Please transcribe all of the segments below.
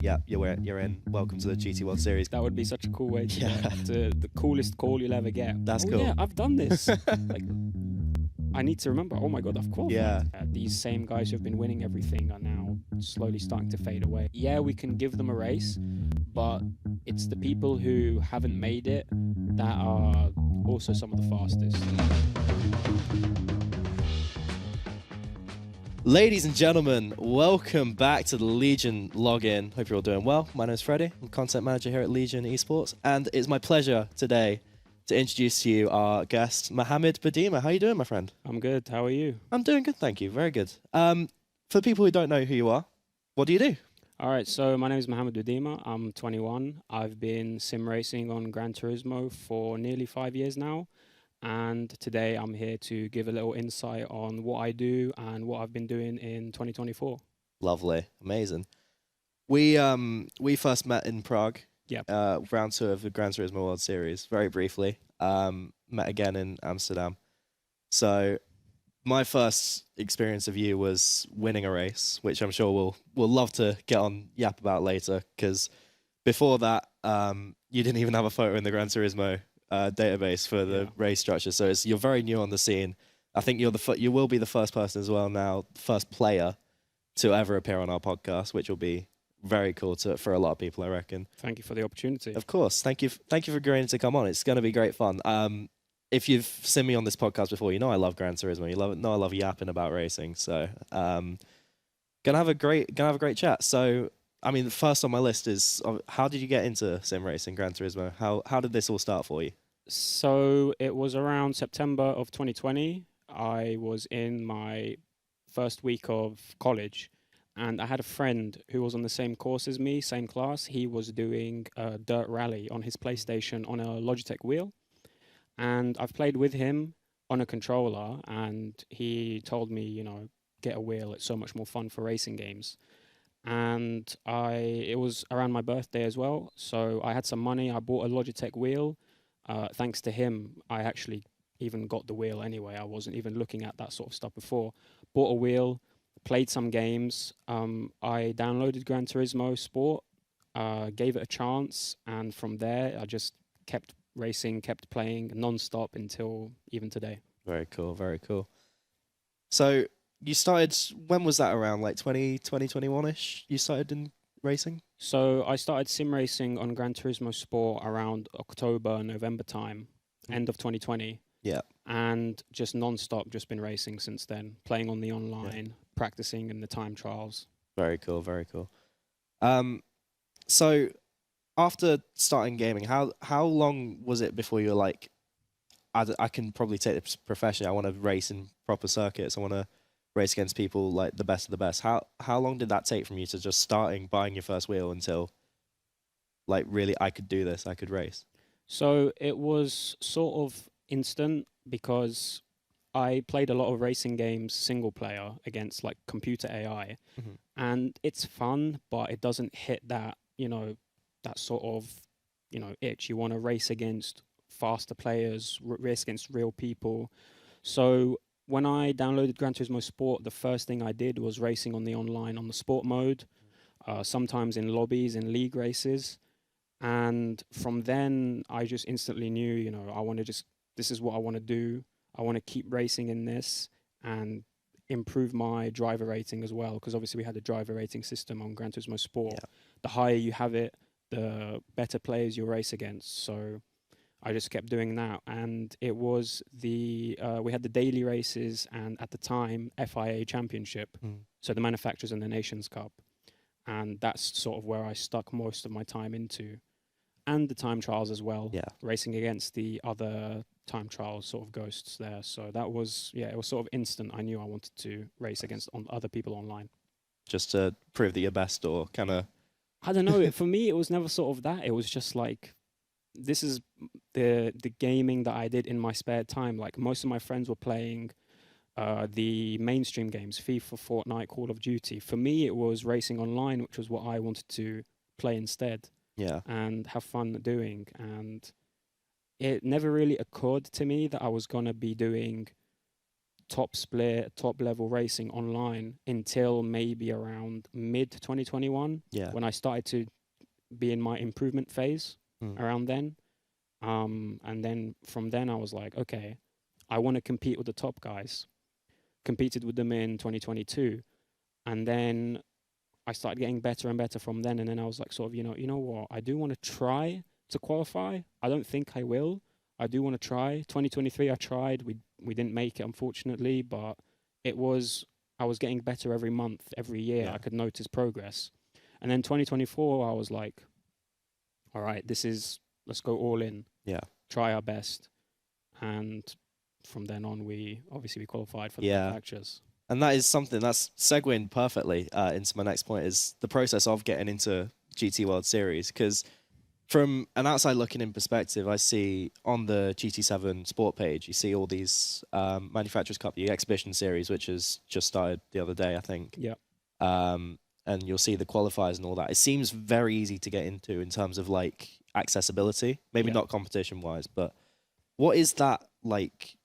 Yeah, you're in. Welcome to the GT World Series. That would be such a cool way to Yeah. get to the coolest call you'll ever get. That's oh cool. yeah, I've done this. Like, I need to remember. Oh my god, I've qualified. Yeah. These same guys who've been winning everything are now slowly starting to fade away. Yeah, we can give them a race, but it's the people who haven't made it that are also some of the fastest. Ladies and gentlemen, welcome back to the Legion login. Hope you're all doing well. My name is Freddie. I'm Content Manager here at Legion Esports, and it's my pleasure today to introduce to you our guest, Mohamed Buhdeima. How are you doing, my friend? I'm good. How are you? I'm doing good, thank you. Very good. For people who don't know who you are, what do you do? All right, so my name is Mohamed Buhdeima. I'm 21. I've been sim racing on Gran Turismo for nearly 5 years now. And today I'm here to give a little insight on what I do and what I've been doing in 2024. Lovely, amazing. We first met in Prague. Yep. Round 2 of the Gran Turismo World Series, very briefly. Met again in Amsterdam. So my first experience of you was winning a race, which I'm sure we'll love to get on yap about later, because before that, you didn't even have a photo in the Gran Turismo database for the race structure. So you're very new on the scene. I think you will be the first person as well now, first player to ever appear on our podcast, which will be very cool for a lot of people, I reckon. Thank you for the opportunity. Of course. Thank you for agreeing to come on. It's going to be great fun. If you've seen me on this podcast before, you know I love Gran Turismo. You know I love yapping about racing. So gonna have a great chat. So I mean, the first on my list is how did you get into sim racing, Gran Turismo? How did this all start for you? So it was around September of 2020. I was in my first week of college, and I had a friend who was on the same course as me, same class. He was doing a dirt rally on his PlayStation on a Logitech wheel, and I've played with him on a controller, and he told me, get a wheel. It's so much more fun for racing games. And it was around my birthday as well, so I had some money. I bought a Logitech wheel. Thanks to him, I actually even got the wheel anyway. I wasn't even looking at that sort of stuff before. Bought a wheel, played some games. I downloaded Gran Turismo Sport, gave it a chance, and from there I just kept racing, kept playing non-stop until even today. Very cool, very cool. So you started, when was that, around like 2021-ish? You started in racing? So I started sim racing on Gran Turismo Sport around October, November time, end of 2020. Yeah. And just non-stop, just been racing since then, playing on the online, practicing in the time trials. Very cool, very cool. So after starting gaming, how long was it before you were like, I can probably take this professionally, I want to race in proper circuits, I want to race against people like the best of the best. How long did that take from you to just buying your first wheel until like really I could do this, I could race? So it was sort of instant because I played a lot of racing games single player against like computer AI, and it's fun, but it doesn't hit that, that sort of, itch. You want to race against faster players, race against real people. So when I downloaded Gran Turismo Sport, the first thing I did was racing on the online, on the sport mode, sometimes in lobbies, in league races. And from then, I just instantly knew, this is what I want to do. I want to keep racing in this and improve my driver rating as well, because obviously we had a driver rating system on Gran Turismo Sport. Yeah. The higher you have it, the better players you'll race against. So I just kept doing that, and it was we had the daily races, and at the time FIA Championship, so the Manufacturers and the Nations Cup, and that's sort of where I stuck most of my time into, and the time trials as well. Yeah, racing against the other time trials sort of ghosts there. So that was it was sort of instant. I knew I wanted to race against other people online, just to prove that you're best, or kind of. I don't know. For me, it was never sort of that. It was just like, this is the gaming that I did in my spare time. Like, most of my friends were playing the mainstream games, FIFA, Fortnite, Call of Duty. For me, it was racing online, which was what I wanted to play instead. Yeah. And have fun doing. And it never really occurred to me that I was going to be doing top split, top level racing online until maybe around mid 2021 Yeah. when I started to be in my improvement phase Mm. around then. And then from then I was like, okay, I want to compete with the top guys. Competed with them in 2022, and then I started getting better and better from then. And then I was like, sort of, you know what? I do want to try to qualify. I don't think I will. I do want to try. 2023, I tried. We didn't make it, unfortunately, but I was getting better every month, every year. Yeah. I could notice progress. And then 2024, I was like, all right, let's go all in. Yeah. Try our best. And from then on, we qualified for the Yeah. manufacturers. And that is something that's segueing perfectly into my next point, is the process of getting into GT World Series. Because from an outside looking in perspective, I see on the GT7 Sport page, you see all these Manufacturers Cup, the exhibition series, which has just started the other day, I think. Yeah. And you'll see the qualifiers and all that. It seems very easy to get into in terms of like accessibility, maybe not competition wise, but what is that like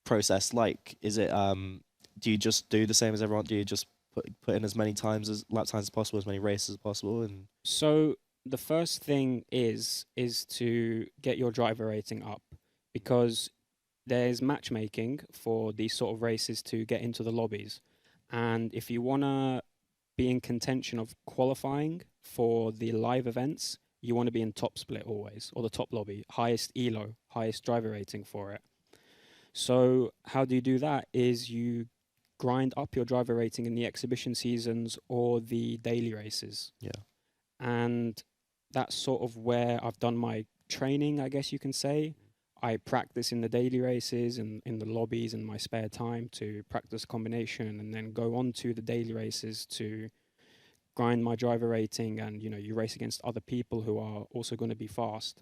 process like? Is it do you just do the same as everyone? Do you just put in as many lap times as possible, as many races as possible? And so the first thing is to get your driver rating up, because there's matchmaking for these sort of races to get into the lobbies. And if you want to be in contention of qualifying for the live events, you want to be in top split always, or the top lobby, highest ELO, highest driver rating for it. So how do you do that is you grind up your driver rating in the exhibition seasons or the daily races. Yeah. And that's sort of where I've done my training, I guess you can say. I practice in the daily races and in the lobbies in my spare time to practice combination, and then go on to the daily races to grind my driver rating. And, you race against other people who are also going to be fast.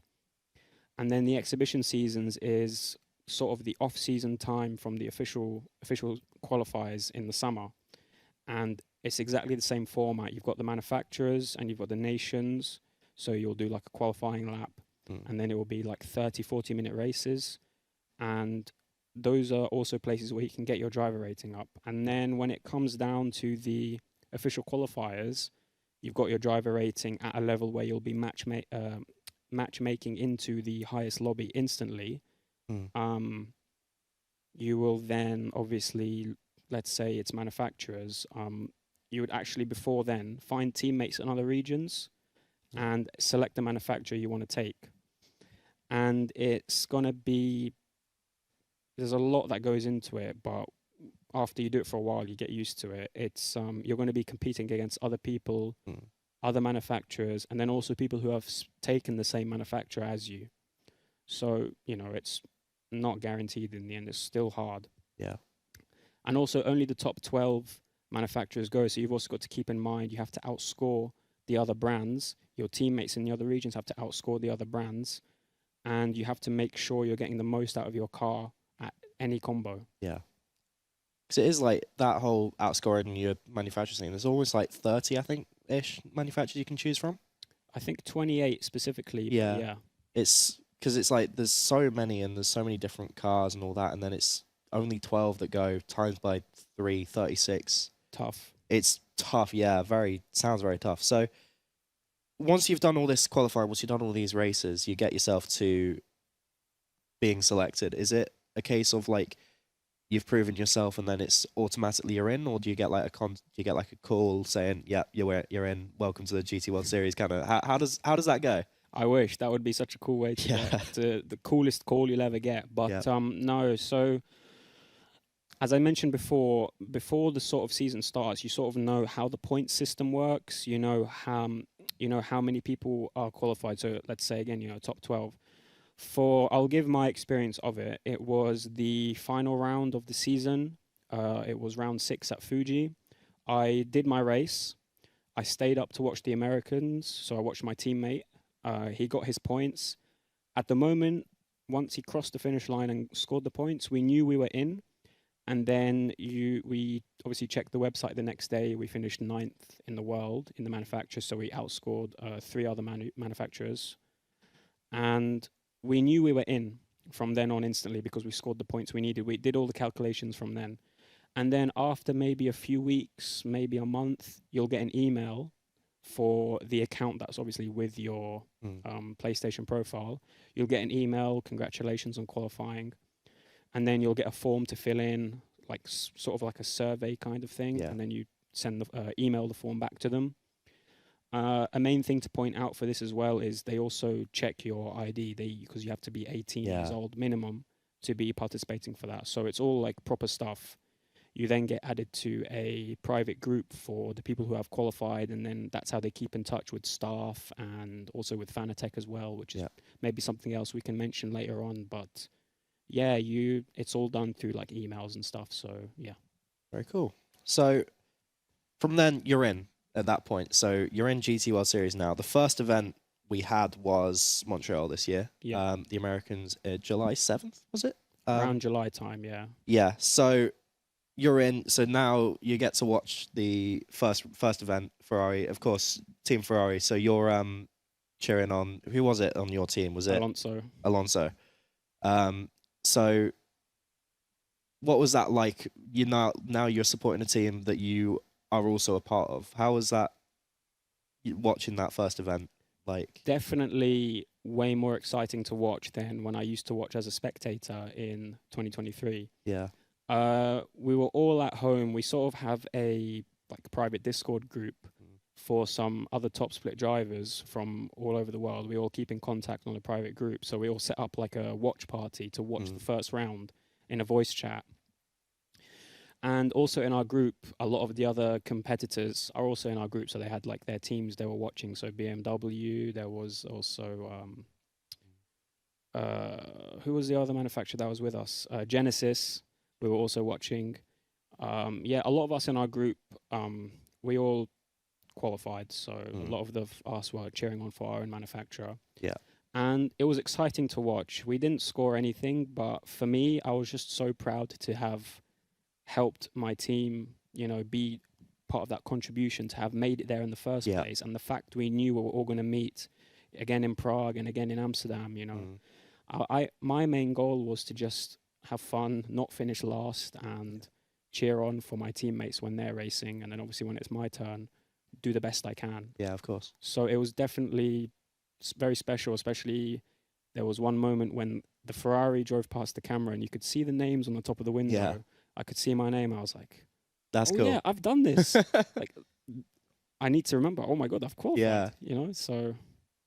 And then the exhibition seasons is sort of the off-season time from the official qualifiers in the summer. And it's exactly the same format. You've got the manufacturers and you've got the nations. So you'll do like a qualifying lap, and then it will be like 30, 40-minute races. And those are also places where you can get your driver rating up. And then when it comes down to the official qualifiers, you've got your driver rating at a level where you'll be matchmaking into the highest lobby instantly. You will then obviously, let's say it's manufacturers, you would actually before then find teammates in other regions and select the manufacturer you want to take. And it's going to be, there's a lot that goes into it, but after you do it for a while, you get used to it. It's you're going to be competing against other people, other manufacturers, and then also people who have taken the same manufacturer as you. So, it's not guaranteed in the end. It's still hard. Yeah. And also only the top 12 manufacturers go. So you've also got to keep in mind you have to outscore the other brands. Your teammates in the other regions have to outscore the other brands. And you have to make sure you're getting the most out of your car at any combo. Yeah. Because it is like that whole outscoring your manufacturers thing. There's always like 30, I think, ish manufacturers you can choose from. I think 28 specifically. Yeah. Yeah. It's because it's like there's so many and there's so many different cars and all that, and then it's only 12 that go times by 3, 36. Tough. It's tough, yeah. Sounds very tough. So once you've done all this qualifying, once you've done all these races, you get yourself to being selected. Is it a case of like you've proven yourself and then it's automatically you're in, or do you get like a call saying, "Yeah, you're in. Welcome to the GT World Series"? Kind of. How does that go? I wish that would be such a cool way to get to the coolest call you'll ever get. But no. So as I mentioned before the sort of season starts, you sort of know how the point system works. You know how many people are qualified. So let's say again, top 12. I'll give my experience of it. It was the final round of the season. It was round 6 at Fuji. I did my race. I stayed up to watch the Americans. So I watched my teammate. He got his points. At the moment, once he crossed the finish line and scored the points, we knew we were in. And then we obviously checked the website the next day. We finished 9th in the world in the manufacturers. So we outscored 3 other manufacturers. And we knew we were in. from then on instantly because we scored the points we needed. We did all the calculations from then. And then after maybe a few weeks, maybe a month, you'll get an email for the account that's obviously with your PlayStation profile. You'll get an email, congratulations on qualifying. And then you'll get a form to fill in, like sort of like a survey kind of thing. Yeah. And then you send the email the form back to them. A main thing to point out for this as well is they also check your ID because you have to be 18 years old minimum to be participating for that. So it's all like proper stuff. You then get added to a private group for the people who have qualified, and then that's how they keep in touch with staff and also with Fanatec as well, which is maybe something else we can mention later on. But yeah, it's all done through like emails and stuff. So yeah. Very cool. So from then you're in at that point. So you're in GT World Series now. The first event we had was Montreal this year. Yeah. The Americans, July 7th, was it? Around July time, yeah. Yeah. So you're in. So now you get to watch the first event, Ferrari, of course, Team Ferrari. So you're cheering on. Who was it on your team? Was it Alonso? So what was that like? Now you're supporting a team that you are also a part of. How was that? Watching that first event, like definitely way more exciting to watch than when I used to watch as a spectator in 2023. Yeah. We were all at home. We sort of have a private Discord group for some other top split drivers from all over the world. We all keep in contact on a private group. So we all set up like a watch party to watch the first round in a voice chat. And also in our group, a lot of the other competitors are also in our group. So they had like their teams they were watching. So BMW, there was also, who was the other manufacturer that was with us? Genesis, we were also watching. A lot of us in our group, we all qualified. So a lot of us were cheering on for our own manufacturer. Yeah. And it was exciting to watch. We didn't score anything, but for me, I was just so proud to have helped my team, be part of that contribution, to have made it there in the first place. And the fact we knew we were all going to meet again in Prague and again in Amsterdam, my main goal was to just have fun, not finish last, and cheer on for my teammates when they're racing. And then obviously when it's my turn, do the best I can. Yeah, of course. So it was definitely very special, especially there was one moment when the Ferrari drove past the camera and you could see the names on the top of the window. Yeah. I could see my name. I was like, that's cool. Yeah, I've done this. Like, I need to remember, oh my God, I've qualified. Yeah. So.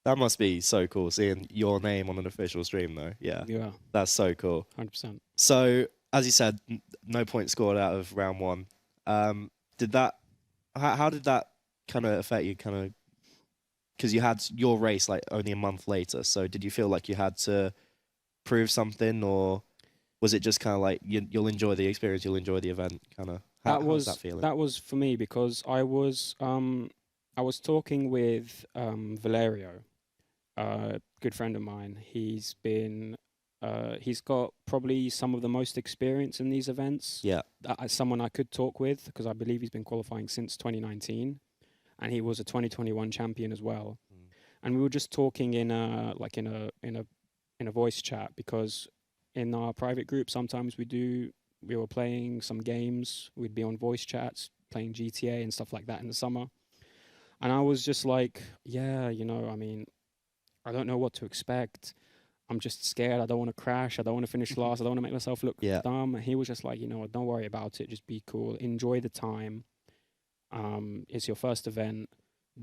That must be so cool, seeing your name on an official stream, though. Yeah. Yeah. That's so cool. 100%. So, as you said, no points scored out of round one. How did that kind of affect you, because you had your race like only a month later? So did you feel like you had to prove something, or was it just kind of like you'll enjoy the experience, you'll enjoy the event, kind of? How was that feeling? That was for me because I was talking with Valerio, a good friend of mine. He's got probably some of the most experience in these events. Yeah, someone I could talk with because I believe he's been qualifying since 2019, and he was a 2021 champion as well. And we were just talking in a voice chat, because in our private group sometimes we were playing some games. We'd be on voice chats playing GTA and stuff like that in the summer. And I was just like, I don't know what to expect. I'm just scared. I don't want to crash. I don't want to finish last. I don't want to make myself look dumb. And he was just like, don't worry about it. Just be cool. Enjoy the time. It's your first event.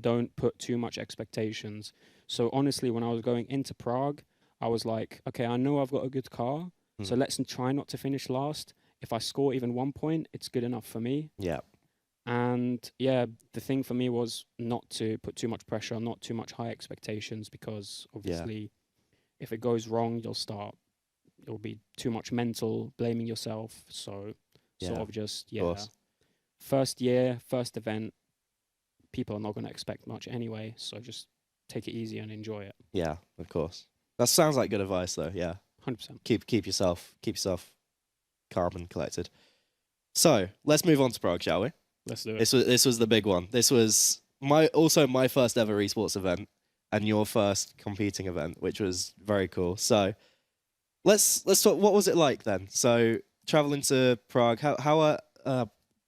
Don't put too much expectations. So honestly, when I was going into Prague, I was like, okay, I know I've got a good car. So let's try not to finish last. If I score even 1 point, it's good enough for me. Yeah. And the thing for me was not to put too much pressure, not too much high expectations, because obviously if it goes wrong, it'll be too much mental blaming yourself. So sort of just, first year, first event, people are not going to expect much anyway. So just take it easy and enjoy it. Yeah, of course. That sounds like good advice, though. Yeah. 100%. Keep yourself calm and collected. So let's move on to Prague, shall we? Let's do it. This was the big one. This was my first ever esports event and your first competing event, which was very cool. So let's talk. What was it like then? So traveling to Prague.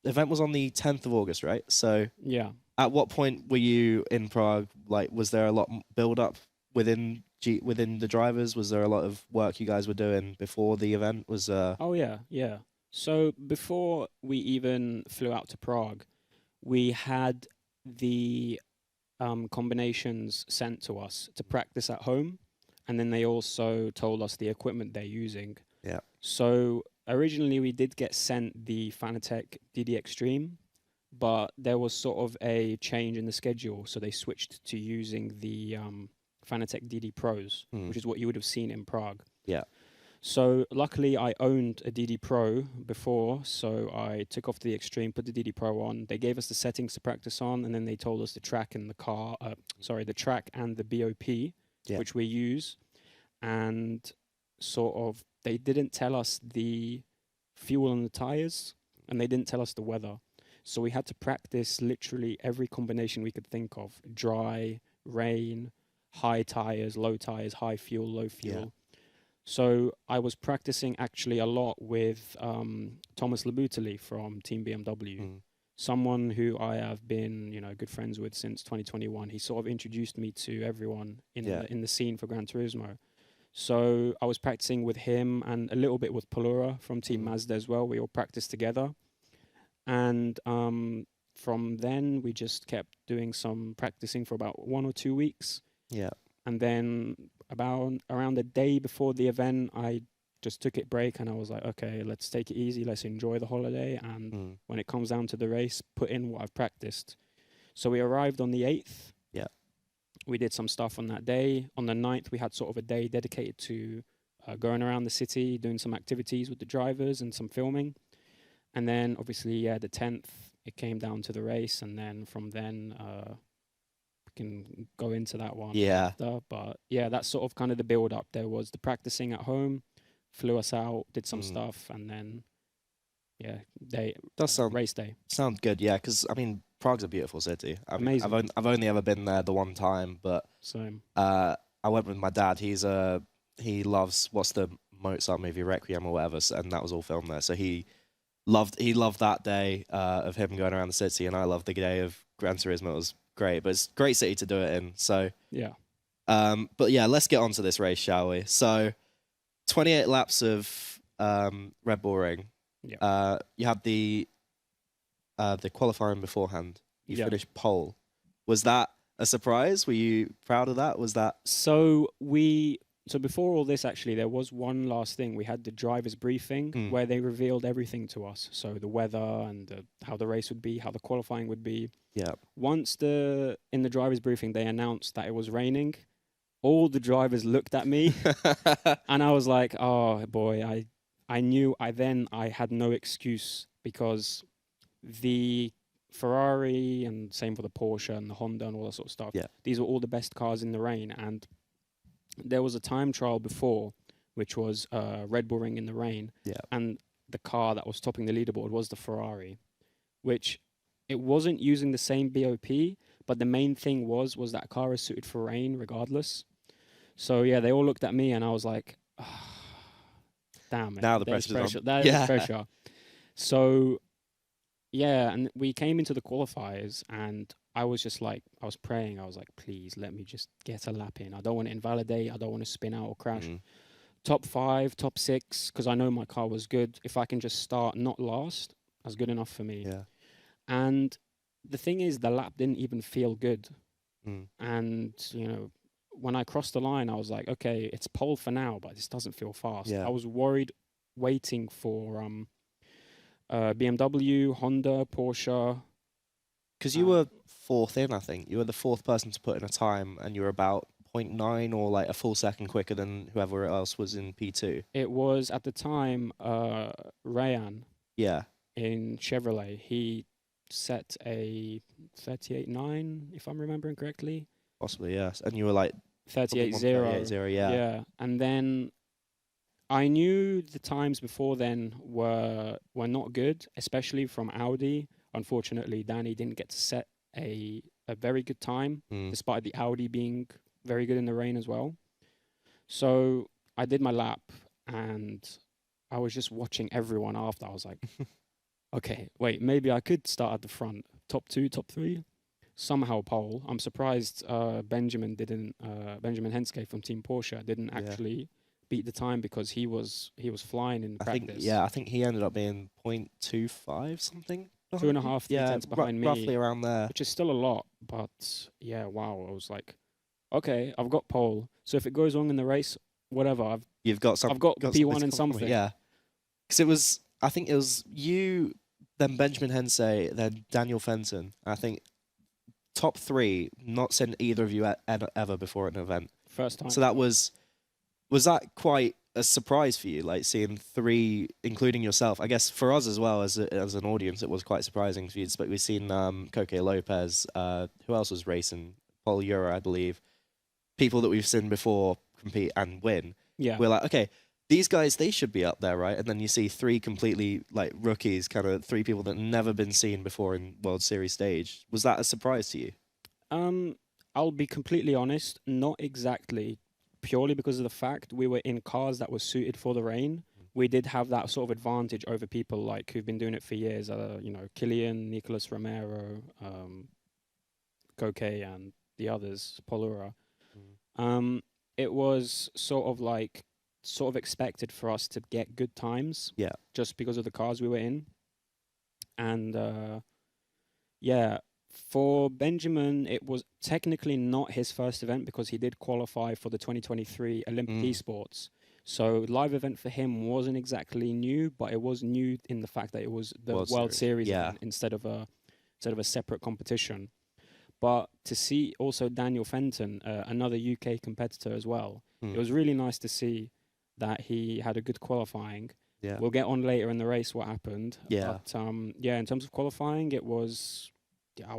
Event was on the 10th of August, right? So Yeah. at what point were you in Prague? Like, was there a lot build up within the drivers? Was there a lot of work you guys were doing before the event? Oh yeah, yeah. So before we even flew out to Prague, we had the combinations sent to us to practice at home, and then they also told us the equipment they're using. Yeah. So originally we did get sent the Fanatec DD Extreme, but there was sort of a change in the schedule, so they switched to using the Fanatec DD Pros, which is what you would have seen in Prague. Yeah. So luckily I owned a DD Pro before, so I took off the Extreme, put the DD Pro on. They gave us the settings to practice on, and then they told us the track and the track and the BOP, which we use. And sort of, they didn't tell us the fuel and the tires, and they didn't tell us the weather. So we had to practice literally every combination we could think of: dry, rain, high tires, low tires, high fuel, low fuel. Yeah. So I was practicing actually a lot with Thomas Labutali from Team BMW, someone who I have been, good friends with since 2021. He sort of introduced me to everyone in the scene for Gran Turismo. So I was practicing with him and a little bit with Palura from Team Mazda as well. We all practiced together. And from then, we just kept doing some practicing for about 1 or 2 weeks. Yeah. And then around the day before the event, I just took it break and I was like, okay, let's take it easy. Let's enjoy the holiday. And when it comes down to the race, put in what I've practiced. So we arrived on the 8th. Yeah. We did some stuff on that day. On the 9th, we had sort of a day dedicated to going around the city, doing some activities with the drivers and some filming. And then obviously, the 10th, it came down to the race. And then from then, we can go into that one. Yeah. After. But yeah, that's sort of kind of the build up. There was the practicing at home, flew us out, did some stuff. And then, race day. Sounds good, yeah, because I mean, Prague's a beautiful city. Amazing. I've only ever been there the one time, but Same. I went with my dad. He loves what's the Mozart movie Requiem or whatever, and that was all filmed there. So he loved that day of him going around the city, and I loved the day of Gran Turismo. It was great, but it's a great city to do it in. So yeah. But yeah, let's get on to this race, shall we? So 28 laps of Red Bull Ring. Yeah. You had the qualifying beforehand. You finished pole. Was that a surprise? Were you proud of that? Was that So before all this, actually, there was one last thing. We had the driver's briefing where they revealed everything to us. So the weather and how the race would be, how the qualifying would be. Yeah. Once in the driver's briefing, they announced that it was raining. All the drivers looked at me and I was like, oh boy, I knew I had no excuse because the Ferrari and same for the Porsche and the Honda and all that sort of stuff. Yeah. These were all the best cars in the rain. And there was a time trial before, which was Red Bull Ring in the rain. Yeah. And the car that was topping the leaderboard was the Ferrari, which it wasn't using the same BOP, but the main thing was that car is suited for rain regardless. So yeah, they all looked at me and I was like, oh, damn it. Now the pressure's on. That is pressure. So yeah, and we came into the qualifiers and I was just like, I was praying. I was like, please let me just get a lap in. I don't want to invalidate. I don't want to spin out or crash. Top 5, top 6, because I know my car was good. If I can just start, not last, that's good enough for me. Yeah. And the thing is, the lap didn't even feel good. And, when I crossed the line, I was like, okay, it's pole for now, but this doesn't feel fast. Yeah. I was worried waiting for BMW, Honda, Porsche. Because you were 4th in, I think. You were the 4th person to put in a time, and you were about 0.9 or like a full second quicker than whoever else was in P2. It was, at the time, Rayan. Yeah. In Chevrolet. He set a 38.9, if I'm remembering correctly. Possibly, yes. And you were like 38.0. 38.0, yeah. Yeah. And then I knew the times before then were not good, especially from Audi. Unfortunately, Danny didn't get to set a very good time, despite the Audi being very good in the rain as well. So I did my lap, and I was just watching everyone after. I was like, okay, wait, maybe I could start at the front, top 2, top 3, somehow pole. I'm surprised Benjamin Henske from Team Porsche didn't Yeah. actually beat the time, because he was flying in practice. I think he ended up being 0.25 something. 2.5, 3 tenths behind me, roughly around there. which is still a lot. But yeah, wow, I was like, okay, I've got pole. So if it goes wrong in the race, whatever, I've got P1 and something. Yeah, because I think it was you, then Benjamin Hense, then Daniel Fenton. I think top 3, not seen either of you ever before at an event. First time. So that was that quite a surprise for you, like seeing 3, including yourself? I guess for us as well as an audience, it was quite surprising for you. But we've seen Koke Lopez. Who else was racing? Paul Euro, I believe. People that we've seen before compete and win. Yeah. We're like, okay, these guys, they should be up there, right? And then you see 3 completely like rookies, kind of 3 people that never been seen before in World Series stage. Was that a surprise to you? I'll be completely honest, not exactly, purely because of the fact we were in cars that were suited for the rain. We did have that sort of advantage over people like who've been doing it for years. Killian, Nicolas Romero, Koke, and the others, Polura. It was sort of expected for us to get good times. Yeah. Just because of the cars we were in. And yeah, for Benjamin, it was technically not his first event, because he did qualify for the 2023 Olympic Esports. So live event for him wasn't exactly new, but it was new in the fact that it was the World Series event instead of a separate competition. But to see also Daniel Fenton, another UK competitor as well, it was really nice to see that he had a good qualifying. Yeah. We'll get on later in the race what happened. Yeah. But in terms of qualifying, I was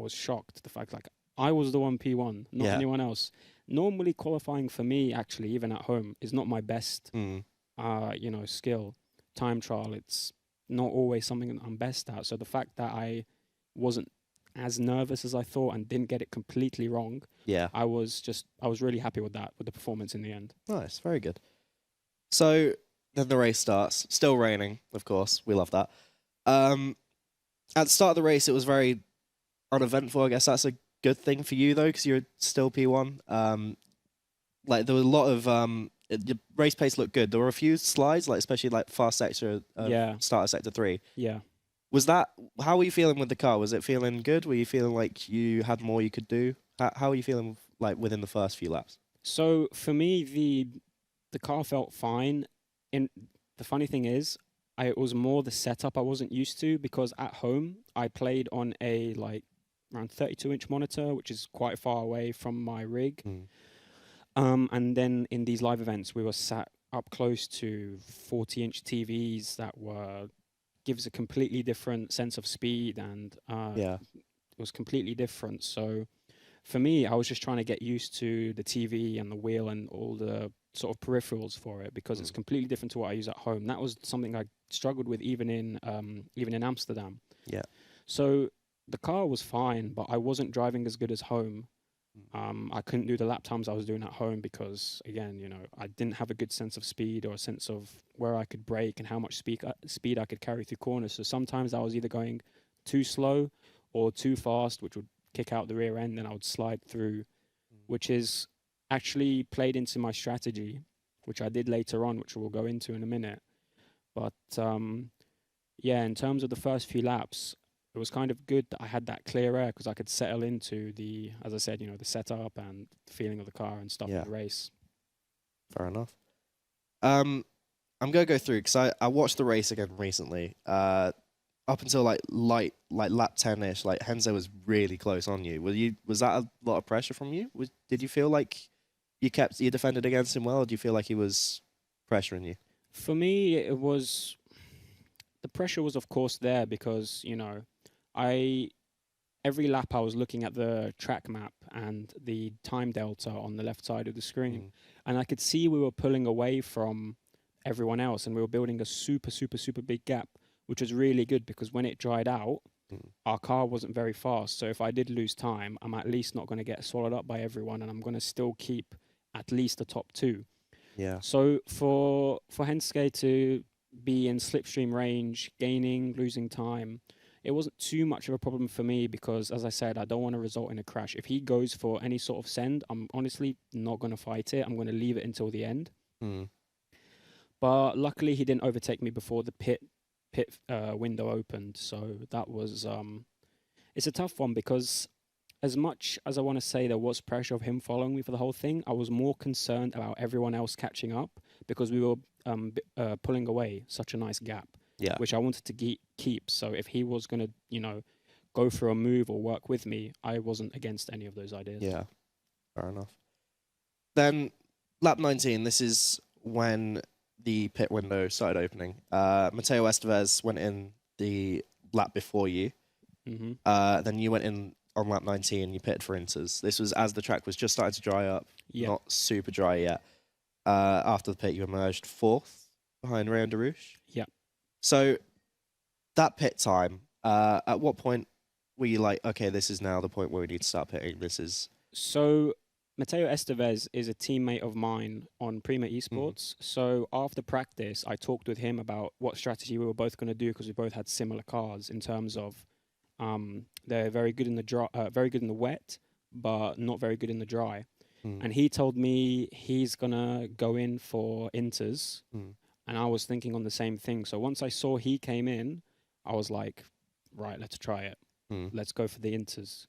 shocked. The fact like I was the one P1, not anyone else. Normally qualifying for me, actually, even at home, is not my best skill. Time trial, it's not always something that I'm best at. So the fact that I wasn't as nervous as I thought and didn't get it completely wrong. Yeah. I was really happy with that, with the performance in the end. Nice, very good. So then the race starts. Still raining, of course. We love that. At the start of the race, it was very uneventful. I guess that's a good thing for you though, because you're still P1. Like there were a lot of your race pace looked good. There were a few slides, like especially like fast sector, start of sector 3. Yeah. Was that, how were you feeling with the car? Was it feeling good? Were you feeling like you had more you could do? How were you feeling like within the first few laps? So for me, the car felt fine. The funny thing is, it was more the setup I wasn't used to, because at home I played on a around 32-inch monitor, which is quite far away from my rig. And then in these live events, we were sat up close to 40-inch TVs that gives a completely different sense of speed, and it was completely different. So for me, I was just trying to get used to the TV and the wheel and all the sort of peripherals for it, because it's completely different to what I use at home. That was something I struggled with even in Amsterdam. Yeah. So the car was fine, but I wasn't driving as good as home. I couldn't do the lap times I was doing at home because, again, I didn't have a good sense of speed or a sense of where I could brake and how much speed I could carry through corners. So sometimes I was either going too slow or too fast, which would kick out the rear end, and I would slide through, which is actually played into my strategy, which I did later on, which we'll go into in a minute. But in terms of the first few laps, it was kind of good that I had that clear air, because I could settle into as I said, the setup and the feeling of the car and stuff in the race. Fair enough. I'm gonna go through, because I watched the race again recently. Up until like lap 10ish, like Henze was really close on you. Was that a lot of pressure from you? Did you feel like you defended against him well, or do you feel like he was pressuring you? For me, it was, the pressure was of course there, because every lap I was looking at the track map and the time delta on the left side of the screen, and I could see we were pulling away from everyone else, and we were building a super, super, super big gap, which was really good, because when it dried out, our car wasn't very fast. So if I did lose time, I'm at least not going to get swallowed up by everyone, and I'm going to still keep at least the top 2. Yeah. So for Hensuke to be in slipstream range, gaining, losing time, it wasn't too much of a problem for me because, as I said, I don't want to result in a crash. If he goes for any sort of send, I'm honestly not going to fight it. I'm going to leave it until the end. Mm. But luckily, he didn't overtake me before the pit window opened. So that was it's a tough one because as much as I want to say there was pressure of him following me for the whole thing, I was more concerned about everyone else catching up because we were pulling away such a nice gap, Yeah. which I wanted to keep. So if he was going to, go for a move or work with me, I wasn't against any of those ideas. Yeah. Fair enough. Then lap 19. This is when the pit window started opening. Matteo Estevez went in the lap before you. Then you went in on lap 19 and you pitted for inters. This was as the track was just starting to dry up, not super dry yet. After the pit, you emerged 4th behind Rayon Darouche. Yeah. So that pit time, at what point were you like, okay, this is now the point where we need to start pitting? So Matteo Estevez is a teammate of mine on Prima Esports. So after practice, I talked with him about what strategy we were both going to do because we both had similar cars in terms of they're very good in the wet, but not very good in the dry. And he told me he's gonna go in for inters, and I was thinking on the same thing. So once I saw he came in, I was like, right, let's try it. Let's go for the inters.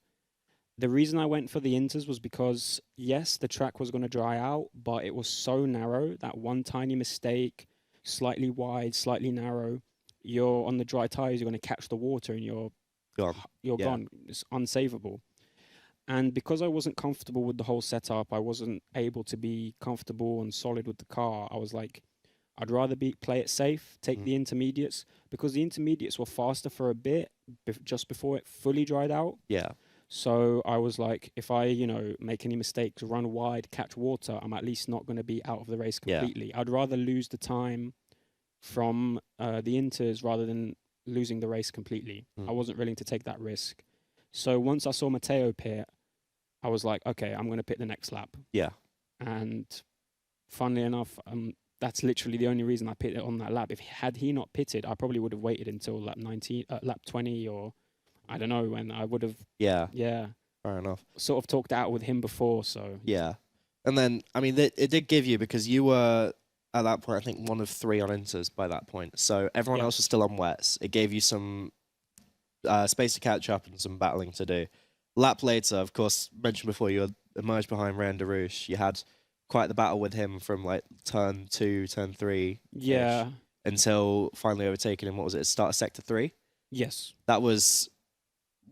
The reason I went for the inters was because, yes, the track was going to dry out, but it was so narrow that one tiny mistake, slightly wide, slightly narrow, you're on the dry tires, you're going to catch the water and you're gone. It's unsavable. And because I wasn't comfortable with the whole setup, I wasn't able to be comfortable and solid with the car. I was like, I'd rather play it safe, take the intermediates, because the intermediates were faster for a bit just before it fully dried out. Yeah. So I was like, if I, make any mistakes, run wide, catch water, I'm at least not going to be out of the race completely. Yeah. I'd rather lose the time from the inters rather than losing the race completely. I wasn't willing to take that risk. So once I saw Matteo pit, I was like, okay, I'm going to pit the next lap. Yeah. And funnily enough, that's literally the only reason I pitted on that lap. Had he not pitted, I probably would have waited until lap 20, or I don't know when I would have. Yeah. Yeah. Fair enough. Sort of talked out with him before, so. Yeah. And then, I mean, it did give you, because you were, at that point, I think 1 of 3 on inters by that point. So everyone else was still on wets. It gave you some space to catch up and some battling to do. Lap later, of course, mentioned before, you emerged behind Rayon Darouche. You had quite the battle with him from like turn 2, turn 3. Yeah. Until finally overtaking him. What was it? Start of sector 3? Yes. That was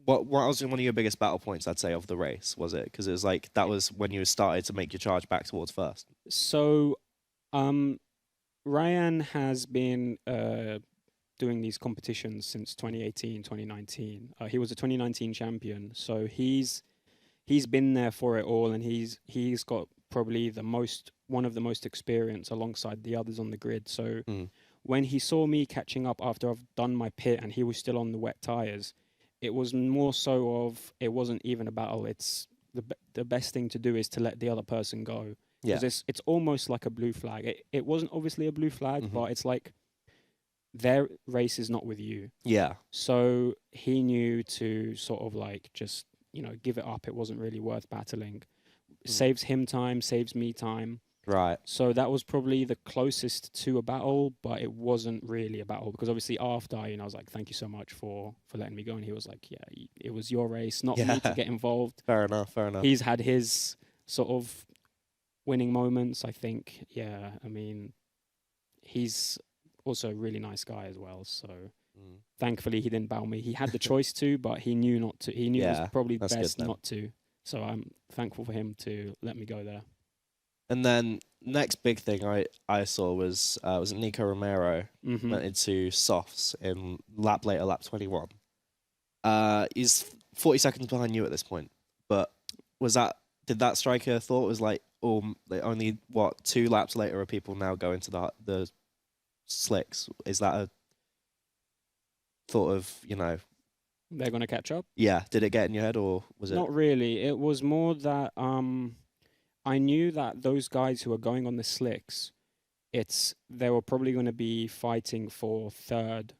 what was one of your biggest battle points, I'd say, of the race, was it? Because it was like that was when you started to make your charge back towards first. So, Ryan has been doing these competitions since 2018, 2019. He was a 2019 champion, so he's been there for it all, and he's got probably one of the most experience alongside the others on the grid. So when he saw me catching up after I've done my pit and he was still on the wet tires, it was more so of, it wasn't even a battle. It's the best thing to do is to let the other person go. Yeah. Because it's almost like a blue flag. It wasn't obviously a blue flag, but it's like their race is not with you. Yeah. So he knew to sort of like just, give it up. It wasn't really worth battling. Saves him time, saves me time. Right. So that was probably the closest to a battle, but it wasn't really a battle because obviously after, I was like, thank you so much for letting me go. And he was like, yeah, it was your race, not me to get involved. Fair enough. He's had his sort of winning moments, I think. Yeah, I mean, he's also a really nice guy as well. So thankfully he didn't bow me. He had the choice to, but he knew not to. He knew it was probably best not to. So I'm thankful for him to let me go there. And then next big thing I saw was Nico Romero went into softs in lap 21. He's 40 seconds behind you at this point. But did that strike a thought? It was like, only 2 laps later are people now going to the slicks? Is that a thought of, they're going to catch up? Yeah. Did it get in your head, or was it? Not really. It was more that I knew that those guys who are going on the slicks, they were probably going to be fighting for third,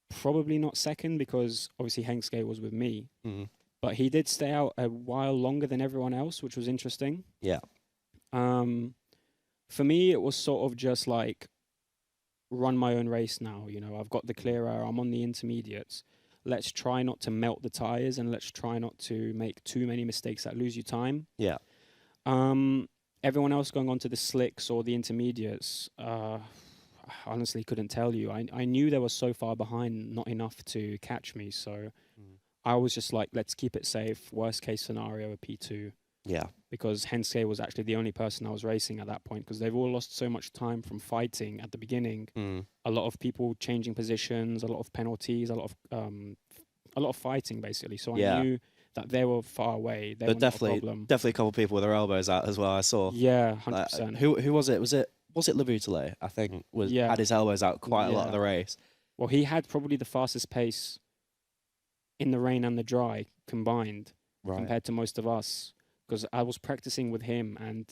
probably not second, because obviously Hengske was with me. Mm. But he did stay out a while longer than everyone else, which was interesting. Yeah. For me, it was sort of just like run my own race now. You know, I've got the clear air. I'm on the intermediates. Let's try not to melt the tires, and let's try not to make too many mistakes that lose you time. Yeah. Everyone else going on to the slicks or the intermediates, I honestly couldn't tell you. I knew they were so far behind, not enough to catch me. So I was just like, let's keep it safe. Worst case scenario, a P2. Yeah. Because Hensuke was actually the only person I was racing at that point, because they've all lost so much time from fighting at the beginning. A lot of people changing positions, a lot of penalties, a lot of fighting basically. So I knew that they were far away. They were not a problem. Definitely a couple of people with their elbows out as well. I saw. Yeah, 100%. Who was it? Was it Labutile? I think had his elbows out quite a lot of the race. Well, he had probably the fastest pace in the rain and the dry combined compared to most of us. Because I was practicing with him, and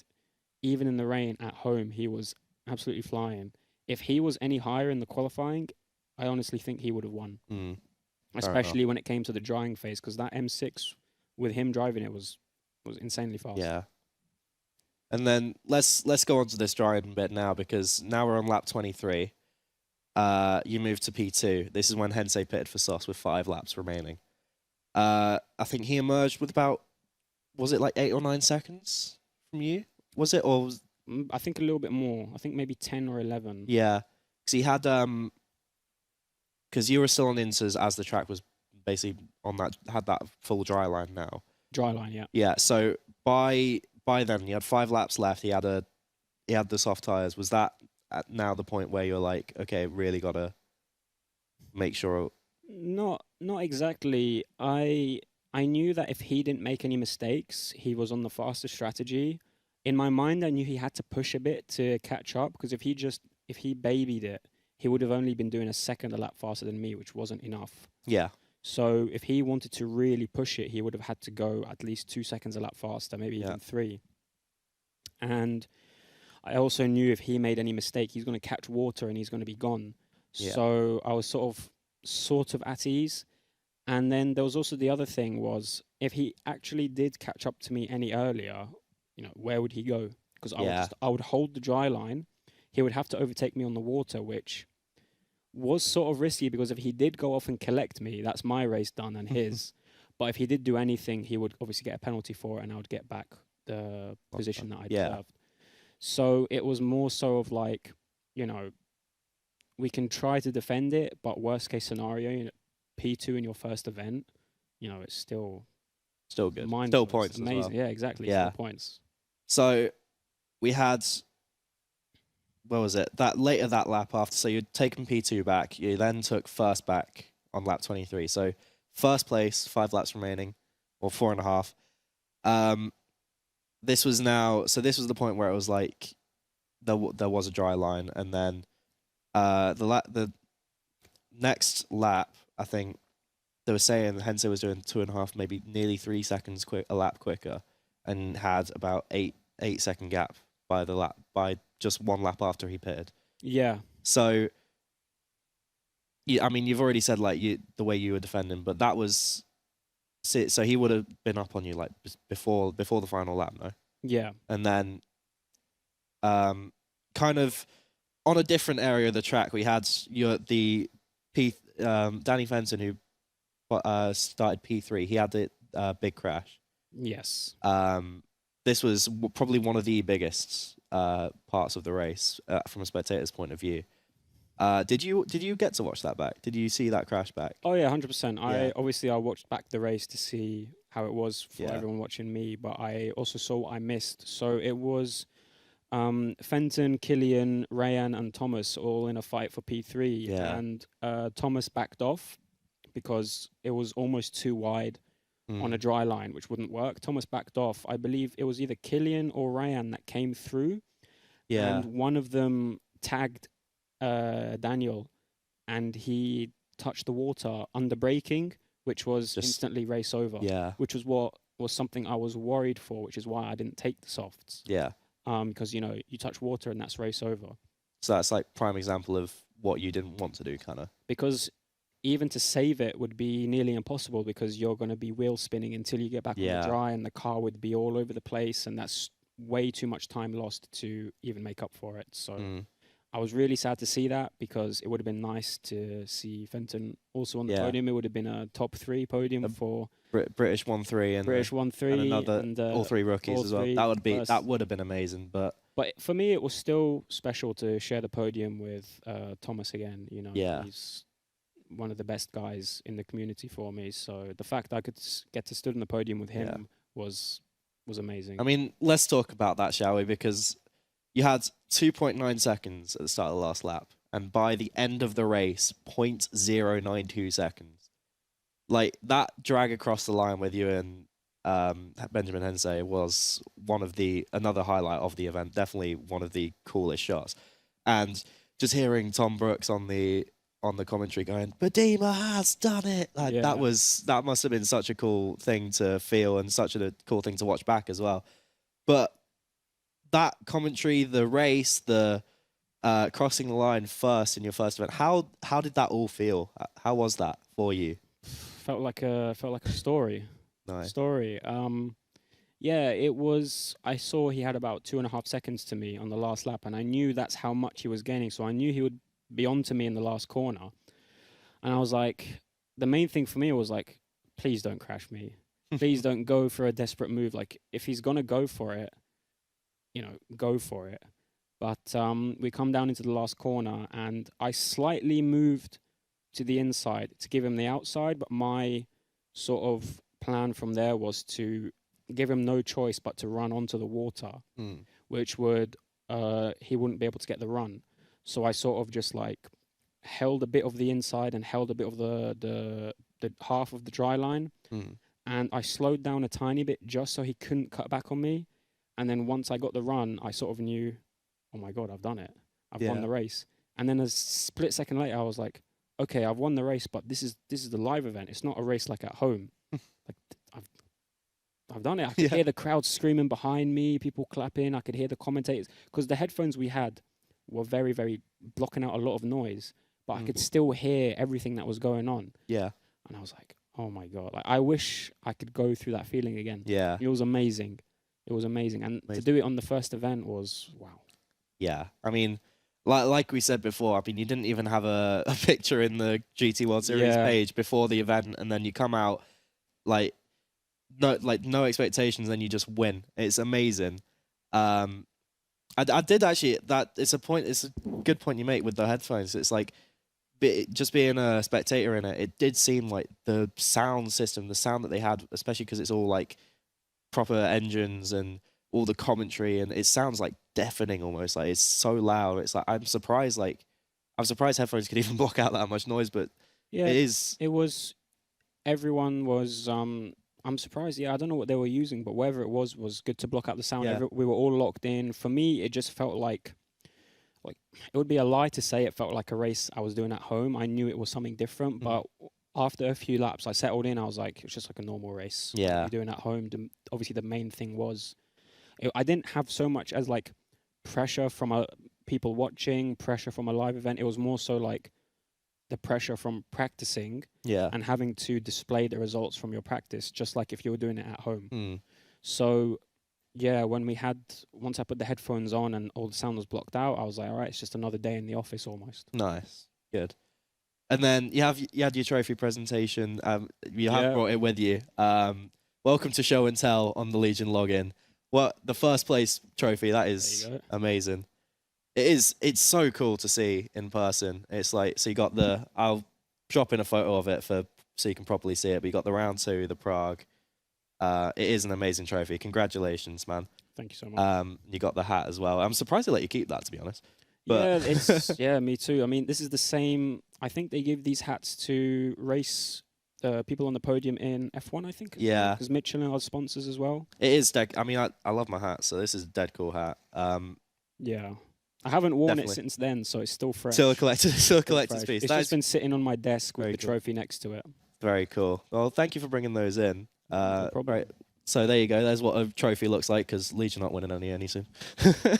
even in the rain at home, he was absolutely flying. If he was any higher in the qualifying, I honestly think he would have won. Especially when it came to the drying phase, because that M6 with him driving it was insanely fast. Yeah. And then let's go on to this drying bit now, because now we're on lap 23. You move to P2. This is when Hensei pitted for Sauce with 5 laps remaining. I think he emerged with about, was it like 8 or 9 seconds from you? Was it, or was... I think a little bit more. I think maybe 10 or 11. Yeah, because he had because you were still on Inters as the track was basically on that, had that full dry line now. Dry line, yeah. Yeah. So by then you had 5 laps left. He had the soft tires. Was that at now the point where you're like, okay, really gotta make sure? Not exactly. I knew that if he didn't make any mistakes, he was on the faster strategy. In my mind, I knew he had to push a bit to catch up, because if he babied it, he would have only been doing a second a lap faster than me, which wasn't enough. Yeah. So if he wanted to really push it, he would have had to go at least 2 seconds a lap faster, maybe even 3. And I also knew if he made any mistake, he's going to catch water and he's going to be gone. Yeah. So I was sort of at ease. And then there was also the other thing was, if he actually did catch up to me any earlier, you know, where would he go? Because I would hold the dry line. He would have to overtake me on the water, which was sort of risky, because if he did go off and collect me, that's my race done and his. But if he did do anything, he would obviously get a penalty for it, and I would get back the position that I deserved. So it was more so of like, you know, we can try to defend it, but worst case scenario, you know, P2 in your first event, you know, it's still good. Still points. Amazing. As well. Yeah, exactly. Yeah. Still points. So we had, what was it? That lap after, so you'd taken P2 back, you then took first back on lap 23. So first place, 5 laps remaining, or 4.5. This was the point where it was like there was a dry line, and then the next lap, I think they were saying Hensei was doing 2.5, maybe nearly 3 seconds a lap quicker, and had about 8-second gap by just 1 lap after he pitted. Yeah. So, I mean, you've already said like the way you were defending, but that was, so he would have been up on you like before the final lap, no? Yeah. And then, kind of on a different area of the track, we had Danny Fenton, who started P3. He had the big crash. Yes. This was probably one of the biggest parts of the race from a spectator's point of view. Did you get to watch that back? Did you see that crash back? Oh yeah, 100%. I watched back the race to see how it was for everyone watching me, but I also saw what I missed. So it was Fenton, Killian, Rayan, and Thomas all in a fight for P3, and Thomas backed off because it was almost too wide on a dry line, which wouldn't work. Thomas backed off. I believe it was either Killian or Rayan that came through, and one of them tagged Daniel, and he touched the water under braking, which was instantly race over. Yeah, which was what was something I was worried for, which is why I didn't take the softs. Yeah. Because you know you touch water and that's race over. So that's like prime example of what you didn't want to do, kind of. Because even to save it would be nearly impossible because you're going to be wheel spinning until you get back on the dry, and the car would be all over the place, and that's way too much time lost to even make up for it. So I was really sad to see that, because it would have been nice to see Fenton also on the podium. It would have been a top 3 podium for British 1-3 and British 1-3 and another and all 3 rookies as well. That would have been amazing. But for me, it was still special to share the podium with Thomas again. You know, he's one of the best guys in the community for me. So the fact I could get to stood on the podium with him was amazing. I mean, let's talk about that, shall we? Because you had 2.9 seconds at the start of the last lap, and by the end of the race, 0.092 seconds. Like, that drag across the line with you and Benjamin Hensey was another highlight of the event. Definitely one of the coolest shots. And just hearing Tom Brooks on the commentary going, Buhdeima has done it. Like, that must have been such a cool thing to feel, and such a cool thing to watch back as well. But that commentary, the race, the crossing the line first in your first event, how did that all feel? How was that for you? Felt like a story. Nice. Story. Yeah, it was. I saw he had about 2.5 seconds to me on the last lap, and I knew that's how much he was gaining. So I knew he would be on to me in the last corner. And I was like, the main thing for me was like, please don't crash me. Please don't go for a desperate move. Like, if he's gonna go for it, you know, go for it. But we come down into the last corner, and I slightly moved to the inside to give him the outside, but my sort of plan from there was to give him no choice but to run onto the water, which would he wouldn't be able to get the run. So I sort of just like held a bit of the inside and held a bit of the half of the dry line, and I slowed down a tiny bit just so he couldn't cut back on me. And then once I got the run, I sort of knew, oh my God, I've done it. I've won the race. And then a split second later, I was like, okay, I've won the race, but this is the live event. It's not a race like at home. Like I've done it. I could hear the crowd screaming behind me, people clapping. I could hear the commentators, because the headphones we had were very, very blocking out a lot of noise, but I could still hear everything that was going on. Yeah. And I was like, oh my God, like I wish I could go through that feeling again. Yeah. It was amazing. It was amazing. And to do it on the first event was wow. Yeah. I mean, like we said before, I mean, you didn't even have a picture in the GT World Series page before the event, and then you come out like no expectations, and you just win. It's amazing. I did actually. It's a good point you make with the headphones. It's like just being a spectator in it. It did seem like the sound system, the sound that they had, especially because it's all like proper engines and all the commentary, and it sounds like deafening almost. Like it's so loud. It's like I'm surprised headphones could even block out that much noise. But yeah, it was. Everyone was. I'm surprised. Yeah, I don't know what they were using, but whatever it was good to block out the sound. Yeah. We were all locked in. For me, it just felt like it would be a lie to say it felt like a race I was doing at home. I knew it was something different, but after a few laps, I settled in. I was like, it's just like a normal race. Yeah, you're doing at home. Obviously, the main thing was I didn't have so much as like pressure from people watching, pressure from a live event. It was more so like the pressure from practicing and having to display the results from your practice, just like if you were doing it at home. So, yeah, once I put the headphones on and all the sound was blocked out, I was like, all right, it's just another day in the office almost. Nice. Good. And then you had your trophy presentation. You have brought it with you. Welcome to Show and Tell on the Legion login. The first place trophy, that is amazing. It's so cool to see in person. It's like, so you got I'll drop in a photo of it so you can properly see it, but you got the round 2, the Prague. It is an amazing trophy. Congratulations, man. Thank you so much. You got the hat as well. I'm surprised they let you keep that, to be honest. But yeah, me too. I mean, this is the same. I think they give these hats to race people on the podium in F1, I think. Yeah. Because Michelin are sponsors as well. It is dead. I mean, I love my hat, so this is a dead cool hat. Yeah. I haven't worn it since then, so it's still fresh. Still a collector's piece. It's just been sitting on my desk with the trophy next to it. Very cool. Well, thank you for bringing those in. No problem. Right. So there you go. There's what a trophy looks like, because Legion aren't winning any soon.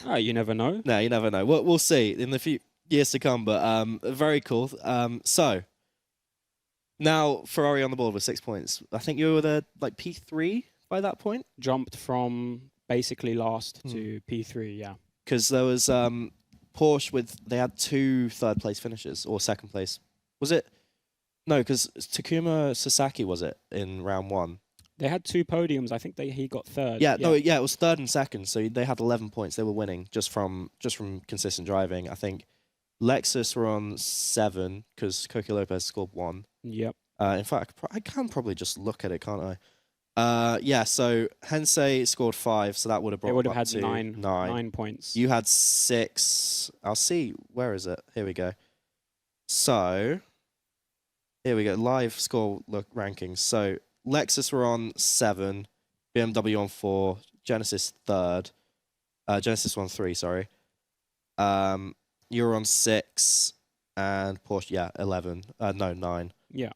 You never know. No, you never know. We'll see in the few years to come, but very cool. So now Ferrari on the board with 6 points. I think you were the like P3 by that point. Jumped from basically last to P3, yeah. Because there was Porsche they had 2 third place finishes, or second place. Was it? No, because Takuma Sasaki was it in round 1. They had 2 podiums. I think he got third. Yeah, no, yeah, it was third and second. So they had 11 points. They were winning just from consistent driving. I think Lexus were on 7 because Coco Lopez scored 1. Yep. In fact, I can probably just look at it, can't I? Yeah. So Hensei scored 5, so that would have brought. It would have up had to 9 points. You had 6. I'll see. Where is it? Here we go. So here we go. Live score rankings. So Lexus were on 7, BMW on 4, Genesis 3rd, Genesis won 3, sorry. You were on 6, and Porsche, 11. No, 9. Yeah.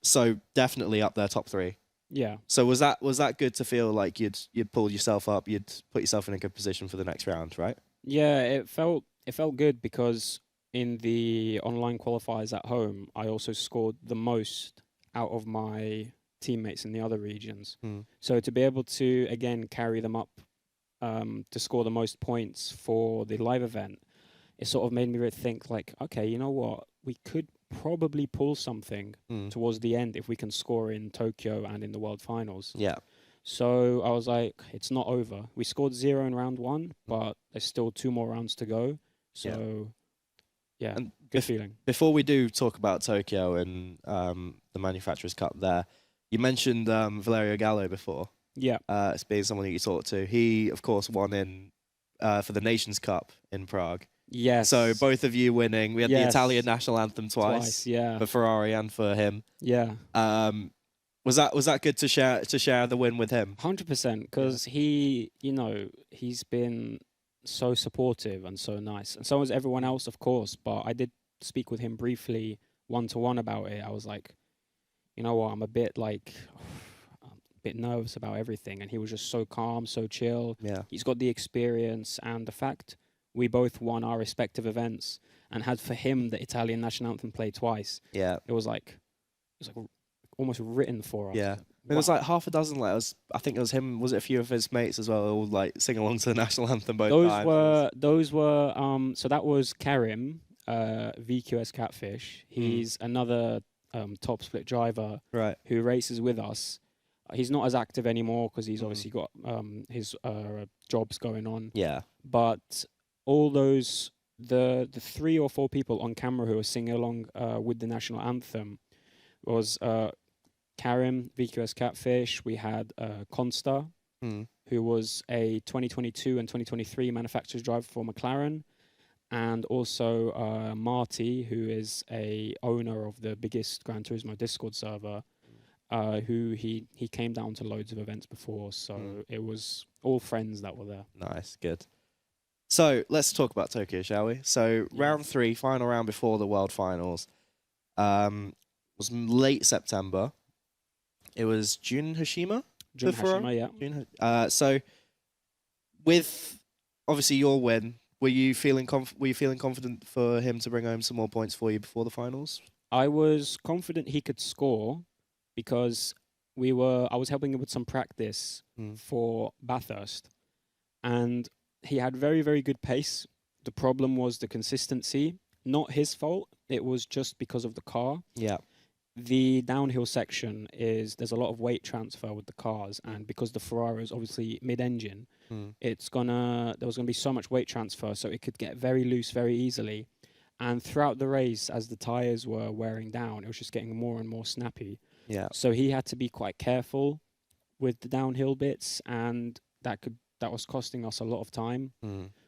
So definitely up there, top 3. Yeah. So was that good to feel like you'd pulled yourself up, you'd put yourself in a good position for the next round, right? Yeah, it felt good because in the online qualifiers at home, I also scored the most out of my teammates in the other regions. So to be able to again carry them up to score the most points for the live event, it sort of made me think like, okay, you know what, we could probably pull something towards the end if we can score in Tokyo and in the World Finals. Yeah. So I was like, it's not over. We scored 0 in round 1, but there's still 2 more rounds to go. So yeah, and good feeling. Before we do talk about Tokyo and the Manufacturers' Cup there, you mentioned Valerio Gallo before. Yeah. It's being someone that you talked to. He, of course, won in for the Nations Cup in Prague. Yes. So both of you winning. We had the Italian national anthem twice. Yeah. For Ferrari and for him. Yeah. Was that good to share the win with him? 100%, because he, he's been so supportive and so nice, and so was everyone else, of course. But I did speak with him briefly, 1-to-1 about it. I was like, you know what, I'm a bit nervous about everything, and he was just so calm, so chill. Yeah, he's got the experience, and the fact we both won our respective events and had for him the Italian national anthem played twice. Yeah, it was like almost written for us. Yeah. It was like half a dozen letters. I think it was him. Was it a few of his mates as well? All like sing along to the national anthem both times. Those were. So that was Karim, VQS Catfish. He's another top split driver, right, who races with us. He's not as active anymore because he's obviously got his jobs going on. Yeah. But all those the 3 or 4 people on camera who were singing along with the national anthem was Karim, VQS Catfish. We had Consta, who was a 2022 and 2023 manufacturer's driver for McLaren, and also Marty, who is a owner of the biggest Gran Turismo Discord server, who he came down to loads of events before, so it was all friends that were there. Nice, good. So let's talk about Tokyo, shall we? So round 3, final round before the World Finals, was late September. It was Jun Hashima? Jun Hashima, yeah. So with obviously your win, were you feeling confident for him to bring home some more points for you before the finals? I was confident he could score because I was helping him with some practice for Bathurst, and he had very, very good pace. The problem was the consistency. Not his fault. It was just because of the car. Yeah. The downhill section there's a lot of weight transfer with the cars, and because the Ferrari is obviously mid-engine, there was gonna be so much weight transfer, so it could get very loose very easily. And throughout the race, as the tires were wearing down, it was just getting more and more snappy. Yeah. So he had to be quite careful with the downhill bits, and that was costing us a lot of time.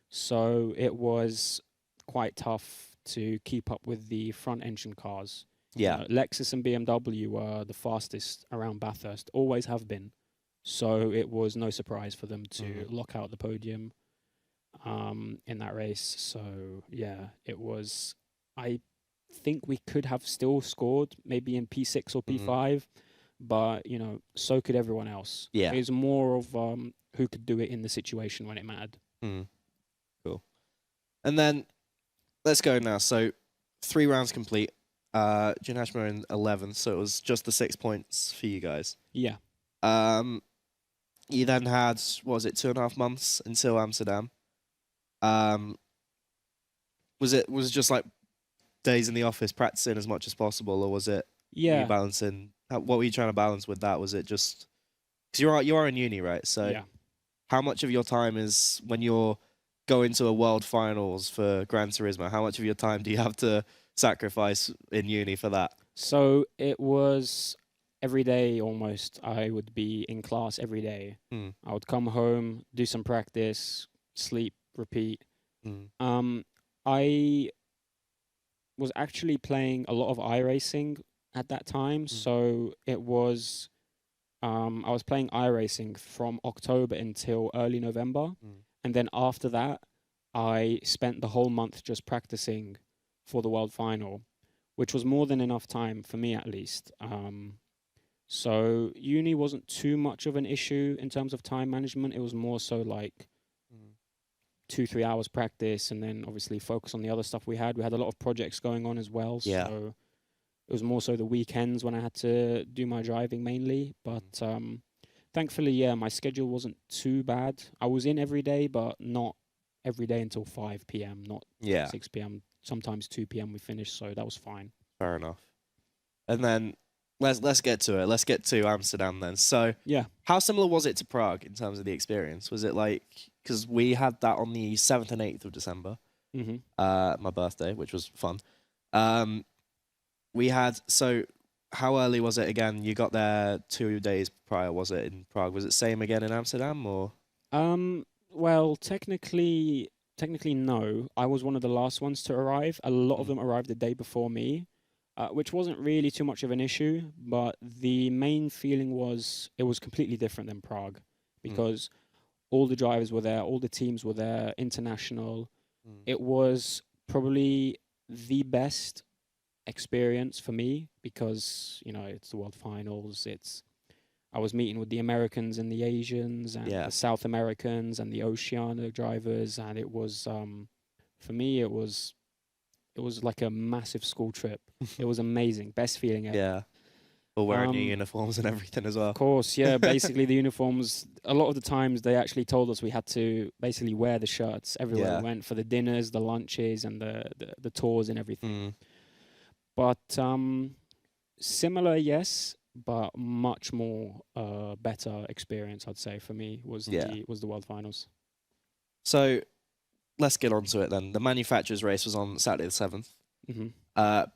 So it was quite tough to keep up with the front engine cars. Yeah. Lexus and BMW were the fastest around Bathurst, always have been. So it was no surprise for them to lock out the podium in that race. So yeah, it was. I think we could have still scored maybe in P6 or P5, but so could everyone else. Yeah. It was more of who could do it in the situation when it mattered. Cool. And then let's go now. So 3 rounds complete. Junashima in 11th, so it was just the 6 points for you guys. Yeah. You then had, what was it, 2.5 months until Amsterdam. Was it just like days in the office practicing as much as possible, or was it you balancing? What were you trying to balance with that? Was it just because you are in uni, right? So Yeah. how much of your time is when you're going to a world finals for Gran Turismo? How much of your time do you have to sacrifice in uni for that? So it was every day almost. I would be in class every day. I would come home, do some practice, sleep, repeat. I was actually playing a lot of iRacing at that time. So it was, I was playing iRacing from October until early November. And then after that, I spent the whole month just practicing for the world final, which was more than enough time for me at least. So uni wasn't too much of an issue in terms of time management. It was more so like 2-3 hours practice, and then obviously focus on the other stuff we had. We had a lot of projects going on as well. Yeah. So it was more so the weekends when I had to do my driving mainly. But thankfully, yeah, my schedule wasn't too bad. I was in every day, but not every day until 5 p.m., not 6 p.m. Sometimes 2 p.m. we finished, so that was fine. Fair enough. And then let's get to it. Let's get to Amsterdam then. So Yeah. how similar was it to Prague in terms of the experience? Was it like, because we had that on the 7th and 8th of December, my birthday, which was fun. We had, so how early was it again? You got there 2 days prior, was it, in Prague? Was it same again in Amsterdam, or? Well, technically no. I was one of the last ones to arrive. A lot of them arrived the day before me, which wasn't really too much of an issue. But the main feeling was it was completely different than Prague, because all the drivers were there, all the teams were there, international. It was probably the best experience for me because, it's the world finals. I was meeting with the Americans and the Asians and the South Americans and the Oceania drivers, and it was for me it was like a massive school trip. It was amazing, best feeling ever. Yeah. All wearing new uniforms and everything as well. Of course, yeah. Basically, the uniforms, a lot of the times they actually told us we had to basically wear the shirts everywhere we went for the dinners, the lunches, and the tours and everything. But similar, yes, but much more better experience, I'd say, for me was the World Finals. So let's get on to it then. The manufacturers race was on Saturday the 7th.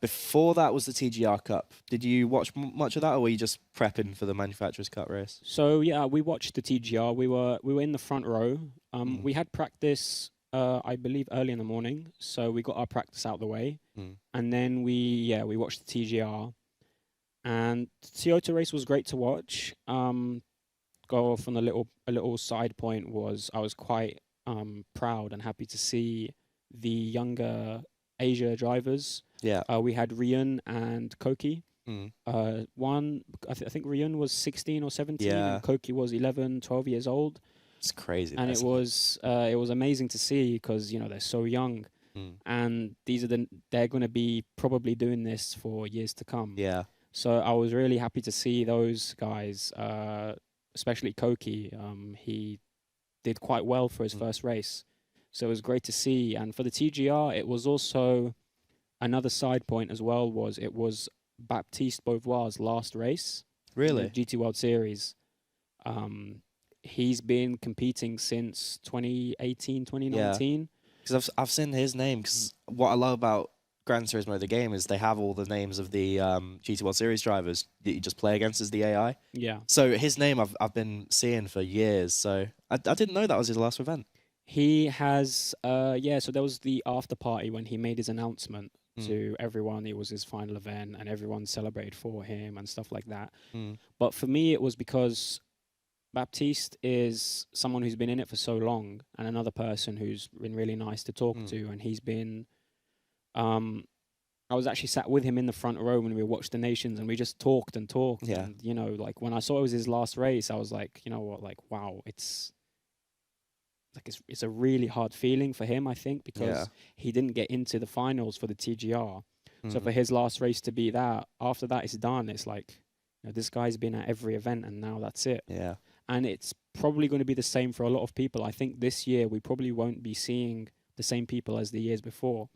Before that was the TGR Cup. Did you watch much of that, or were you just prepping for the manufacturers cup race? So yeah, we watched the TGR. We were in the front row. We had practice, I believe, early in the morning. So we got our practice out the way, and then we watched the TGR. And the Toyota race was great to watch. Go off on a little side point was I was quite proud and happy to see the younger Asia drivers. Yeah. We had Rian and Koki. One, I think Rian was 16 or 17, and Koki was 11, 12 years old. It's crazy. And it was amazing to see because they're so young, and they're going to be probably doing this for years to come. Yeah. So I was really happy to see those guys, especially Koki. He did quite well for his first race. So it was great to see. And for the TGR, it was also another side point as well. It was Baptiste Beauvoir's last race. Really? In the GT World Series. He's been competing since 2018, 2019. Because I've seen his name. Because what I love about Gran Turismo, the game, is they have all the names of the GT World Series drivers that you just play against as the AI. Yeah. So his name I've been seeing for years. So I didn't know that was his last event. He has, so there was the after party when he made his announcement to everyone. It was his final event and everyone celebrated for him and stuff like that. But for me, it was because Baptiste is someone who's been in it for so long and another person who's been really nice to talk to. And he's been I was actually sat with him in the front row when we watched the nations, and we just talked and talked. Yeah. And, you know, like when I saw it was his last race, I was like, you know what, like, wow, it's like it's a really hard feeling for him, I think, because he didn't get into the finals for the TGR. So for his last race to be that, after that it's done. It's like, you know, this guy's been at every event, and now that's it. Yeah. And it's probably going to be the same for a lot of people. I think this year we probably won't be seeing the same people as the years before.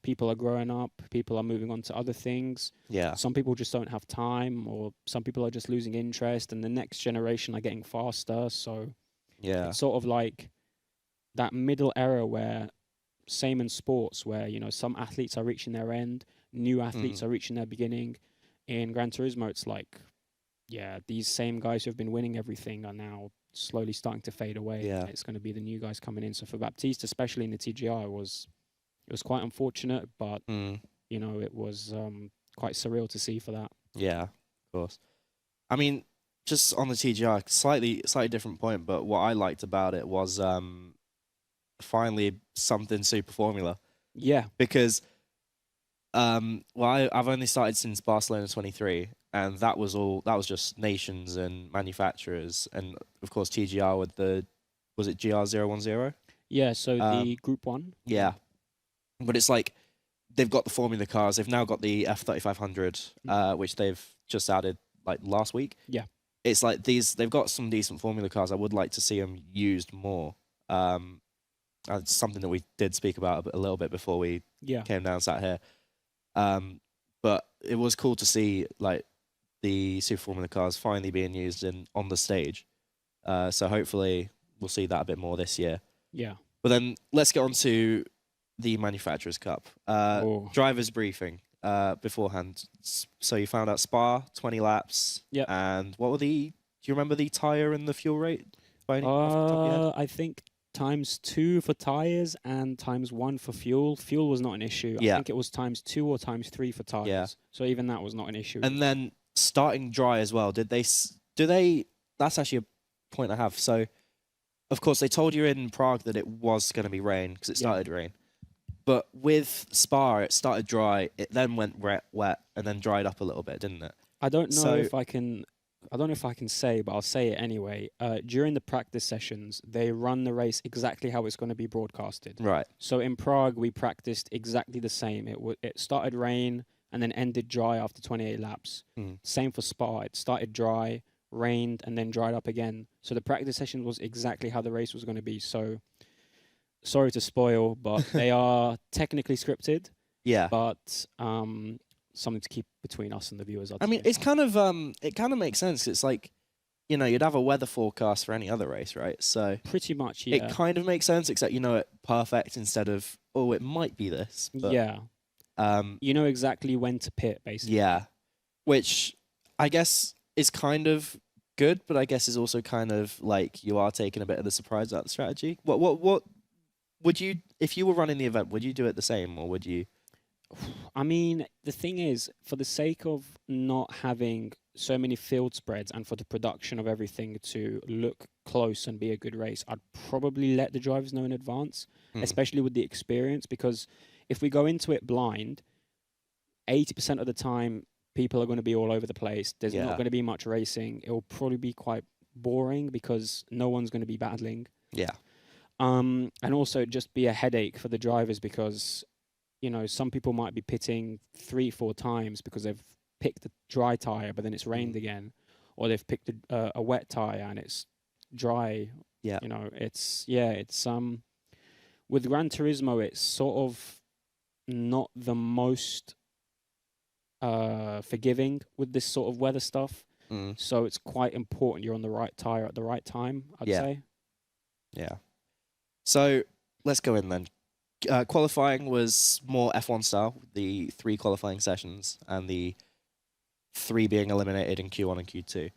People are growing up. People are moving on to other things. Yeah. Some people just don't have time, or some people are just losing interest, and the next generation are getting faster. So Yeah. it's sort of like that middle era where, same in sports, where, you know, some athletes are reaching their end, new athletes are reaching their beginning. In Gran Turismo, it's like, yeah, these same guys who have been winning everything are now slowly starting to fade away. Yeah. It's going to be the new guys coming in. So for Baptiste, especially in the TGR, it was quite unfortunate, but you know, it was quite surreal to see for that. Yeah, of course. I mean, just on the TGR, slightly different point, but what I liked about it was finally something Super Formula. Yeah. Because I've only started since Barcelona 23, and that was just nations and manufacturers, and of course TGR with was it GR010? Yeah, so the Group 1. Yeah. But it's like they've got the Formula cars, they've now got the F3500, which they've just added like last week. Yeah. It's like they've got some decent Formula cars. I would like to see them used more. It's something that we did speak about a little bit before we came down, sat here. But it was cool to see like the Super Formula cars finally being used on the stage. So hopefully we'll see that a bit more this year. Yeah. But then let's get on to the Manufacturers Cup. Driver's briefing beforehand. So you found out Spa, 20 laps. Yeah. And what were do you remember the tyre and the fuel rate? By any, off the top of your head? I think ×2 for tires and ×1 for fuel. Fuel was not an issue. Yeah. I think it was ×2 or ×3 for tires. Yeah. So even that was not an issue. And then starting dry as well. Do they? That's actually a point I have. So, of course, they told you in Prague that it was going to be rain because it started to rain. But with Spa, it started dry. It then went wet, and then dried up a little bit, didn't it? I don't know if I can. I don't know if I can say, but I'll say it anyway. During the practice sessions, they run the race exactly how it's going to be broadcasted. Right. So in Prague, we practiced exactly the same. It started rain and then ended dry after 28 laps. Same for Spa. It started dry, rained, and then dried up again. So the practice session was exactly how the race was going to be. So sorry to spoil, but they are technically scripted. Yeah. But something to keep between us and the viewers. I mean, it's kind of it kind of makes sense. It's like, you know, you'd have a weather forecast for any other race, right? So pretty much, yeah. It kind of makes sense, except you know it perfect instead of it might be this. But, yeah. You know exactly when to pit, basically. Yeah. Which I guess is kind of good, but I guess is also kind of like you are taking a bit of the surprise out of the strategy. What would you, if you were running the event, would you do it the same, or would you? I mean, the thing is, for the sake of not having so many field spreads and for the production of everything to look close and be a good race, I'd probably let the drivers know in advance, especially with the experience, because if we go into it blind, 80% of the time, people are going to be all over the place. There's not going to be much racing. It will probably be quite boring because no one's going to be battling. Yeah. And also just be a headache for the drivers because, you know, some people might be pitting 3-4 times because they've picked a dry tire, but then it's rained again, or they've picked a wet tire and it's dry. Yeah. You know, it's with Gran Turismo, it's sort of not the most forgiving with this sort of weather stuff. So it's quite important you're on the right tire at the right time, I'd say. Yeah. So let's go in then. Qualifying was more F1 style, the 3 qualifying sessions and the 3 being eliminated in Q1 and Q2.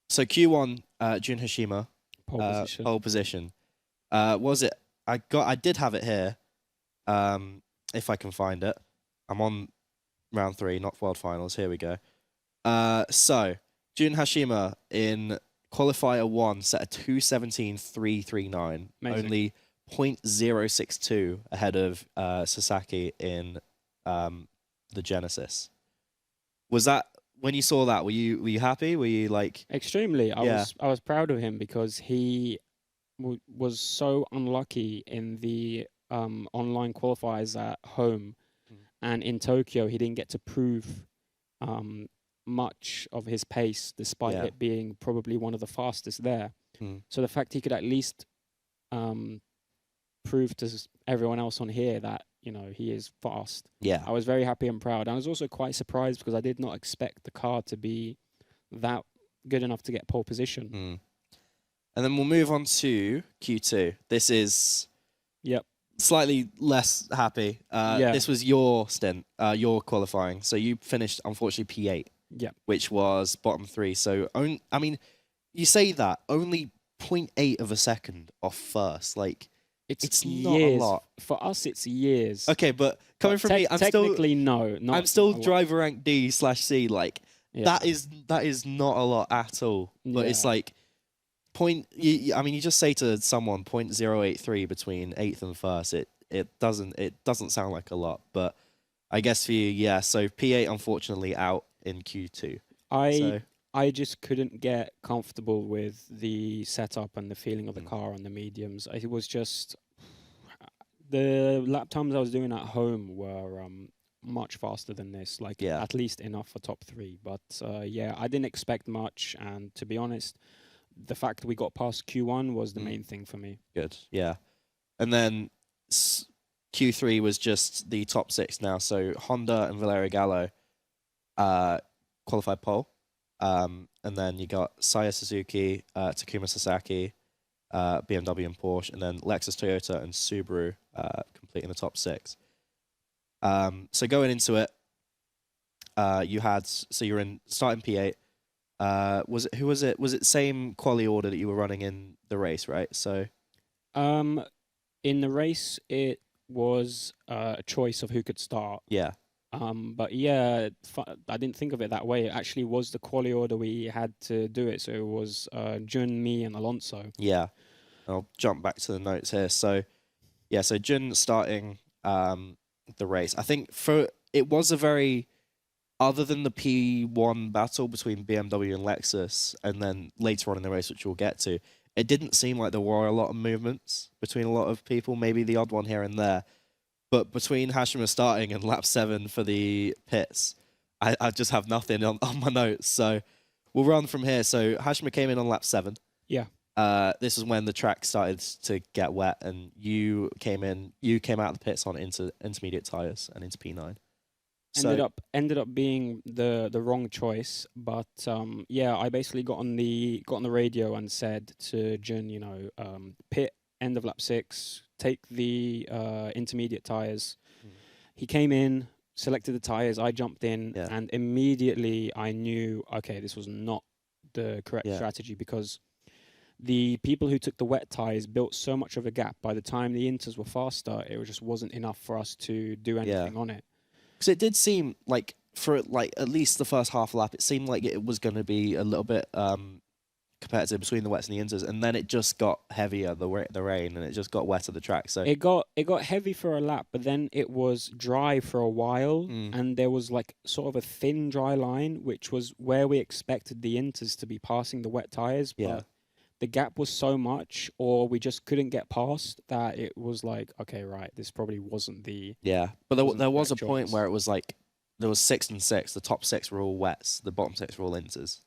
So Q1, Jun Hashima, pole position. Was it? I did have it here. If I can find it, I'm on round 3, not World Finals. Here we go. So Jun Hashima in qualifier 1 set a 2:17.339, only .062 ahead of Sasaki in the Genesis. Was that when you saw that? Were you happy? Were you like Extremely. Yeah. I was proud of him because he was so unlucky in the online qualifiers at home, and in Tokyo he didn't get to prove much of his pace, despite Yeah. it being probably one of the fastest there. Mm. So the fact he could at least prove to everyone else on here that he is fast. Yeah. I was very happy and proud. I was also quite surprised because I did not expect the car to be that good enough to get pole position. Mm. And then we'll move on to Q2. This is slightly less happy. This was your stint, your qualifying. So you finished, unfortunately, P8. Yeah. Which was bottom 3. So, I mean, you say that, only 0.8 of a second off first. Like, it's not years. a lot. For us, it's years. Okay, but coming from me, I'm technically I'm still driver rank D/C. Like, that is not a lot at all. But it's like, you just say to someone 0.083 between 8th and 1st. It doesn't sound like a lot. But I guess for you, yeah. So P8, unfortunately, out in Q2. I just couldn't get comfortable with the setup and the feeling of the car on the mediums. It was just the lap times I was doing at home were much faster than this, like at least enough for top 3. But I didn't expect much, and to be honest, the fact that we got past Q1 was the main thing for me. Good, yeah. And then Q3 was just the top 6 now. So Honda and Valerio Gallo qualified pole. And then you got Saya Suzuki, Takuma Sasaki, BMW and Porsche, and then Lexus, Toyota, and Subaru completing the top 6. So going into it, you're in starting P8. Who was it? Was it same quali order that you were running in the race, right? So, in the race, it was a choice of who could start. Yeah. But yeah, I didn't think of it that way. It actually was the quali order we had to do it. So it was Jun, me, and Alonso. Yeah. I'll jump back to the notes here. So, yeah, so Jun starting the race. I think it was a very, other than the P1 battle between BMW and Lexus, and then later on in the race, which we'll get to, it didn't seem like there were a lot of movements between a lot of people, maybe the odd one here and there. But between Hashima starting and lap 7 for the pits, I just have nothing on my notes. So we'll run from here. So Hashima came in on lap 7. Yeah. This is when the track started to get wet, and you came out of the pits on intermediate tires and into P9. Ended up being the wrong choice, but I basically got on the radio and said to Jun, pit end of lap 6, take the intermediate tires. He came in, selected the tires, I jumped in, and immediately I knew, okay, this was not the correct strategy, because the people who took the wet tires built so much of a gap. By the time the inters were faster, it just wasn't enough for us to do anything on it. Because it did seem like, for at least the first half lap, it seemed like it was going to be a little bit competitive between the wets and the inters, and then it just got heavier, the rain, and it just got wetter the track. So it got heavy for a lap, but then it was dry for a while, and there was like sort of a thin dry line, which was where we expected the inters to be passing the wet tires. But the gap was so much, or we just couldn't get past, that it was like, okay, right, this probably wasn't the... Yeah, but there was a point where it was like, there was 6 and 6, the top 6 were all wets, the bottom 6 were all inters.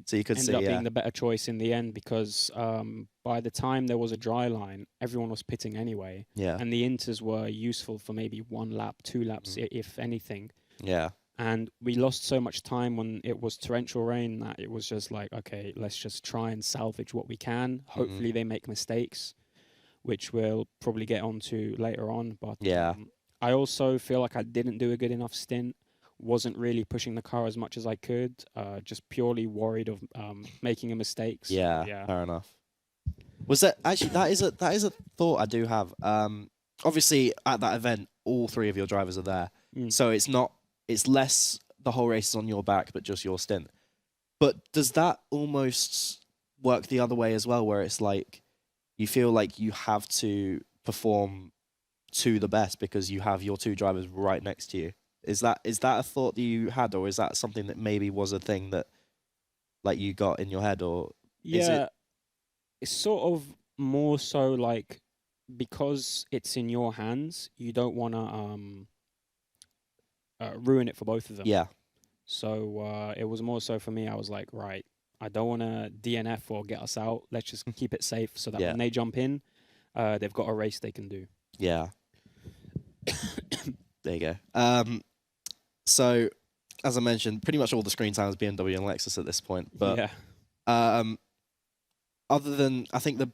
So you could ended up being the better choice in the end, because by the time there was a dry line, everyone was pitting anyway. Yeah. And the inters were useful for maybe 1 lap, 2 laps, if anything. Yeah. And we lost so much time when it was torrential rain that it was just like, okay, let's just try and salvage what we can. Hopefully they make mistakes, which we'll probably get onto later on. But I also feel like I didn't do a good enough stint. Wasn't really pushing the car as much as I could. Just purely worried of making a mistake. So, yeah, fair enough. Was that actually that is a thought I do have. Obviously at that event, all 3 of your drivers are there, so it's less the whole race is on your back, but just your stint. But does that almost work the other way as well, where it's like you feel like you have to perform to the best because you have your two drivers right next to you. Is that a thought that you had, or is that something that maybe was a thing that like you got in your head, or is Yeah, it? it's sort of more so like because it's in your hands, you don't want to ruin it for both of them. Yeah, So it was more so for me. I was like, right, I don't want to DNF or get us out. Let's just keep it safe so that yeah, when they jump in, they've got a race they can do. yeah. There you go. So as I mentioned, pretty much all the screen time is BMW and Lexus at this point. But Yeah. Other than, I think the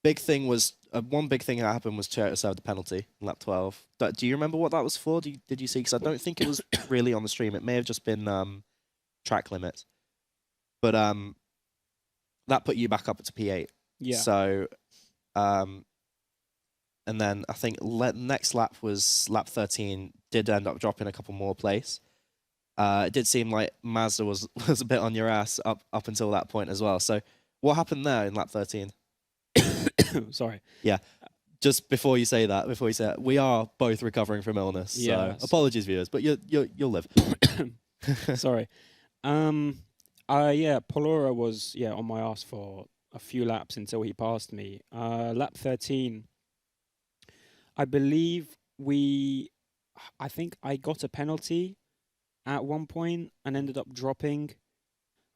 big thing was one big thing that happened was Toyota served the penalty in lap 12. Do you remember what that was for? Did you see? Because I don't think it was really on the stream. It may have just been track limits. But that put you back up to P8. Yeah. So, and then I think next lap was lap 13. Did end up dropping a couple more place. It did seem like Mazda was a bit on your ass up until that point as well. So what happened there in lap 13? Sorry. Yeah. Just before you say that, we are both recovering from illness. Yeah. So apologies, viewers, but you'll live. Sorry. Yeah, Polora was on my ass for a few laps until he passed me. Lap 13, I believe I think I got a penalty at one point and ended up dropping.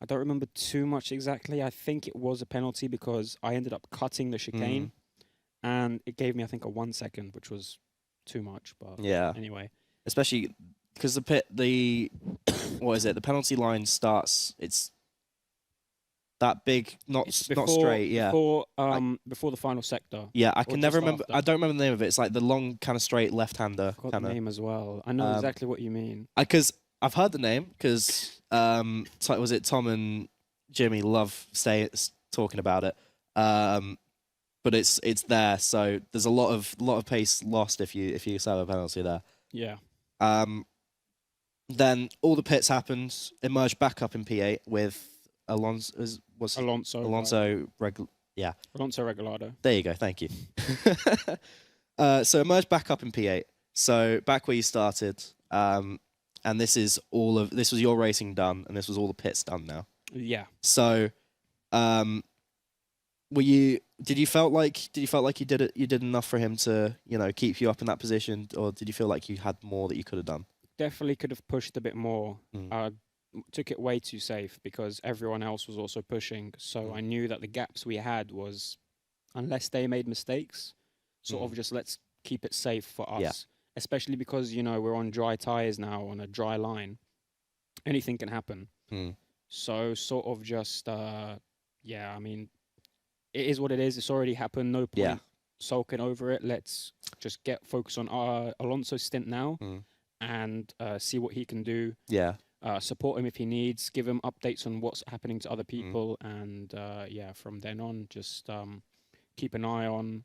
I don't remember too much exactly. I think it was a penalty because I ended up cutting the chicane, and it gave me, I think, a 1 second, which was too much. But Yeah. anyway, Especially because the what is it? The penalty line starts. It's that big, not straight. Yeah. Before the final sector. Yeah, I or can never just remember. after. I don't remember the name of it. It's like the long kind of straight left-hander Got kind the of. name as well. I know exactly what you mean. Because I've heard the name because was it Tom and Jimmy love talking about it. But it's there, so there's a lot of pace lost if you serve a penalty there. Yeah. Then all the pits happened. Emerged back up in P8 with Alonso. Alonso Regalado. There you go. Thank you. So emerged back up in P8. So back where you started. And this was your racing done, and this was all the pits done now. Yeah. So, did you felt like you did enough for him to keep you up in that position, or did you feel like you had more that you could have done? Definitely could have pushed a bit more. Took it way too safe because everyone else was also pushing. So I knew that the gaps we had was, unless they made mistakes, sort of just let's keep it safe for us. Yeah. Especially because, we're on dry tires now, on a dry line. Anything can happen. So sort of just, I mean, it is what it is. It's already happened. No point sulking over it. Let's just focus on Alonso's stint now and see what he can do. Yeah. Support him if he needs. Give him updates on what's happening to other people. And, from then on, just keep an eye on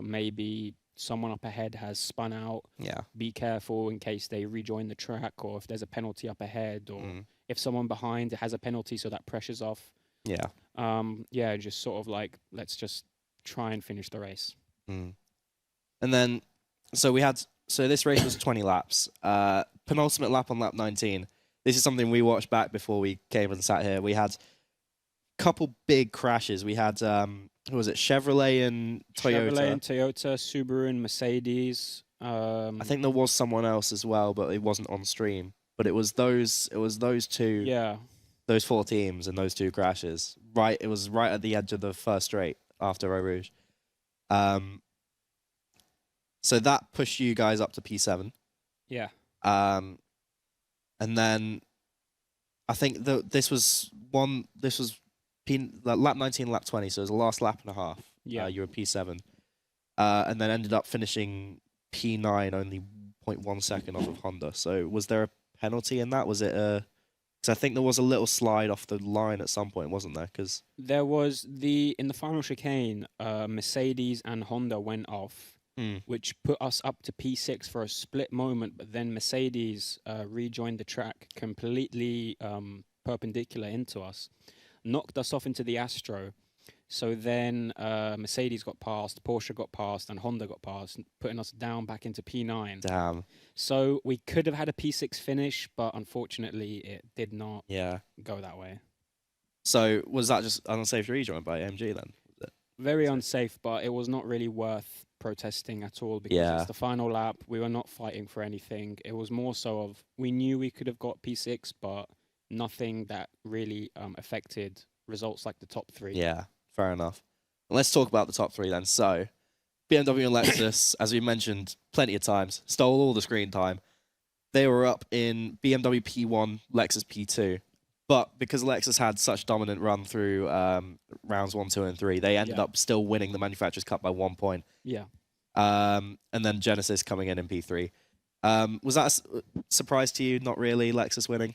maybe someone up ahead has spun out. Yeah. Be careful in case they rejoin the track, or if there's a penalty up ahead, or if someone behind has a penalty, so that pressure's off. Yeah. Just sort of like, let's just try and finish the race. And then, so this race was 20 laps. Penultimate lap on lap 19. This is something we watched back before we came and sat here. We had a couple big crashes. We had who was it? Chevrolet and Toyota, Subaru and Mercedes. I think there was someone else as well, but it wasn't on stream. But it was those two. Yeah. Those four teams and those two crashes. Right, it was right at the edge of the first straight after Eau Rouge. So that pushed you guys up to P7. Yeah. And then I think this was lap 19, lap 20, so it was the last lap and a half. Yeah. You were P7. And then ended up finishing P9, only 0.1 second off of Honda. So was there a penalty in that? Was it a... Because I think there was a little slide off the line at some point, wasn't there? Because there was in the final chicane, Mercedes and Honda went off, which put us up to P6 for a split moment. But then Mercedes rejoined the track completely perpendicular into us, knocked us off into the Astro. So then Mercedes got passed, Porsche got passed, and Honda got passed, putting us down back into P9. Damn. So we could have had a P6 finish, but unfortunately it did not Yeah. go that way. So was that just an unsafe rejoin by AMG then? Was it? Very unsafe, but it was not really worth protesting at all because Yeah. it's the final lap. We were not fighting for anything. It was more so of we knew we could have got P6, but nothing that really affected results like the top three. Yeah, fair enough. And let's talk about the top three then. So BMW and Lexus, as we mentioned plenty of times, stole all the screen time. They were up in BMW P1, Lexus P2. But because Lexus had such dominant run through rounds 1, 2, and 3, they ended up still winning the Manufacturers' Cup by 1 point. Yeah. And then Genesis coming in P3. Was that a surprise to you? Not really, Lexus winning?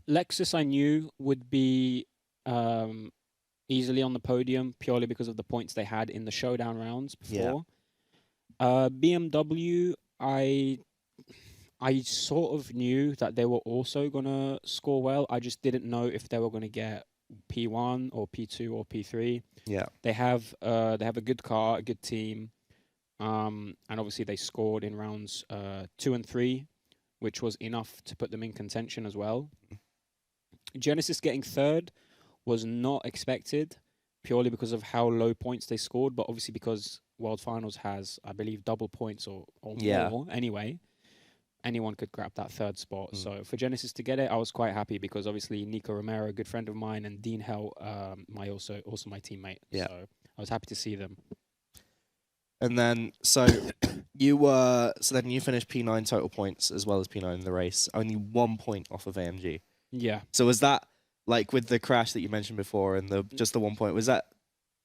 Lexus I knew would be easily on the podium purely because of the points they had in the showdown rounds before. BMW, I sort of knew that they were also going to score well. I just didn't know if they were going to get P1 or P2 or P3. Yeah. They have a good car, a good team. And obviously they scored in rounds 2 and 3, which was enough to put them in contention as well. Genesis getting third was not expected purely because of how low points they scored, but obviously because World Finals has, I believe, double points or more anyway. Anyone could grab that third spot. So for Genesis to get it, I was quite happy because obviously Nico Romero, a good friend of mine, and Dean Hell, also my teammate. Yeah. So I was happy to see them. And then, then you finished P9 total points as well as P9 in the race, only 1 point off of AMG. Yeah. So was that, like with the crash that you mentioned before and just the 1 point, was that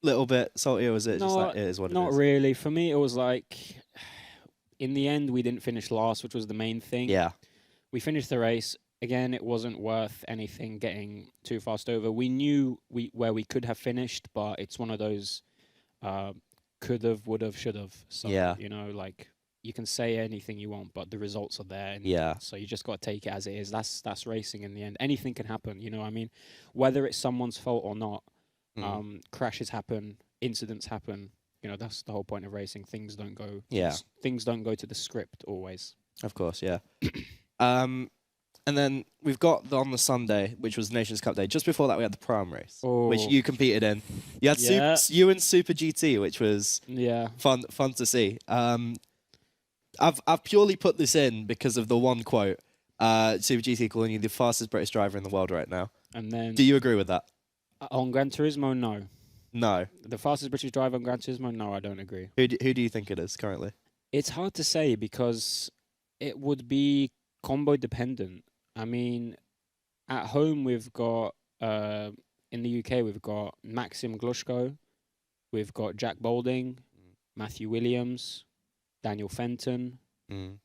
a little bit salty or was it just like, it is what it is? Not really. For me, it was like, in the end, we didn't finish last, which was the main thing. Yeah. We finished the race. Again, it wasn't worth anything getting too fast over. We knew where we could have finished, but it's one of those could have, would have, should have. So, like, you can say anything you want, but the results are there. And so you just got to take it as it is. That's racing in the end. Anything can happen, you know what I mean? Whether it's someone's fault or not, crashes happen, incidents happen. You know, that's the whole point of racing. Things don't go. Things don't go to the script always. Of course, yeah. And then we've got on the Sunday, which was Nations Cup Day. Just before that, we had the Prime race, which you competed in. You had you and Super GT, which was fun to see. I've purely put this in because of the one quote, Super GT calling you the fastest British driver in the world right now. And then, do you agree with that? On Gran Turismo, no. No. The fastest British driver on Gran Turismo, no, I don't agree. Who do you think it is currently? It's hard to say because it would be combo dependent. I mean, at home we've got, in the UK we've got Maxim Glushko, we've got Jack Boulding, Matthew Williams, Daniel Fenton, who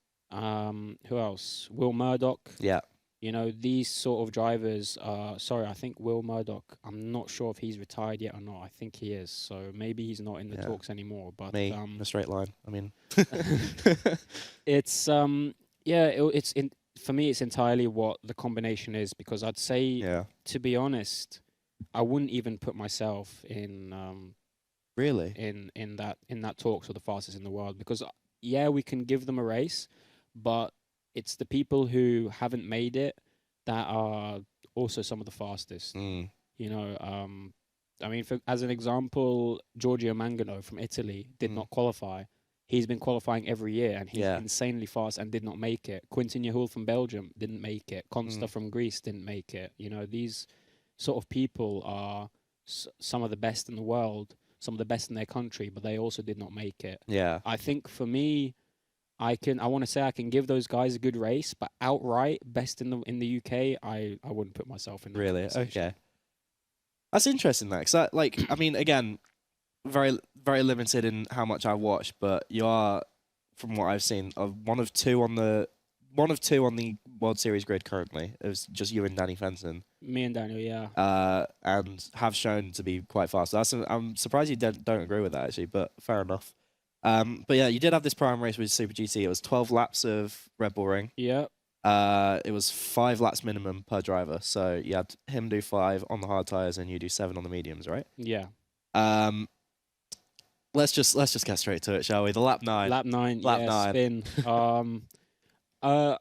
else? Will Murdoch. Yeah. You know, these sort of drivers are... Sorry, I think Will Murdoch, I'm not sure if he's retired yet or not. I think he is. So maybe he's not in the talks anymore. But me, in a straight line. I mean... it's... for me, it's entirely what the combination is. Because I'd say, to be honest, I wouldn't even put myself in... really? In that talks for the fastest in the world. Because, we can give them a race, but... it's the people who haven't made it that are also some of the fastest. You know, I mean, as an example, Giorgio Mangano from Italy did not qualify. He's been qualifying every year, and he's insanely fast and did not make it. Quintin Yahul from Belgium didn't make it. Consta from Greece didn't make it. You know, these sort of people are some of the best in the world, some of the best in their country, but they also did not make it. Yeah. I think for me... I want to say I can give those guys a good race, but outright best in the UK, I wouldn't put myself in. Really? Okay. That's interesting, that. 'Cause I mean, again, very very limited in how much I watch, but you are, from what I've seen, one of two on the World Series grid currently. It was just you and Danny Fenton. Me and Daniel, yeah. And have shown to be quite fast. I'm surprised you don't agree with that actually, but fair enough. But yeah, you did have this Prime race with Super GT. It was 12 laps of Red Bull Ring. Yeah. It was 5 laps minimum per driver. So you had him do 5 on the hard tyres and you do 7 on the mediums, right? Yeah. Um, let's just get straight to it, shall we? The lap 9. Lap 9, Lap yeah, 9. spin. Uh,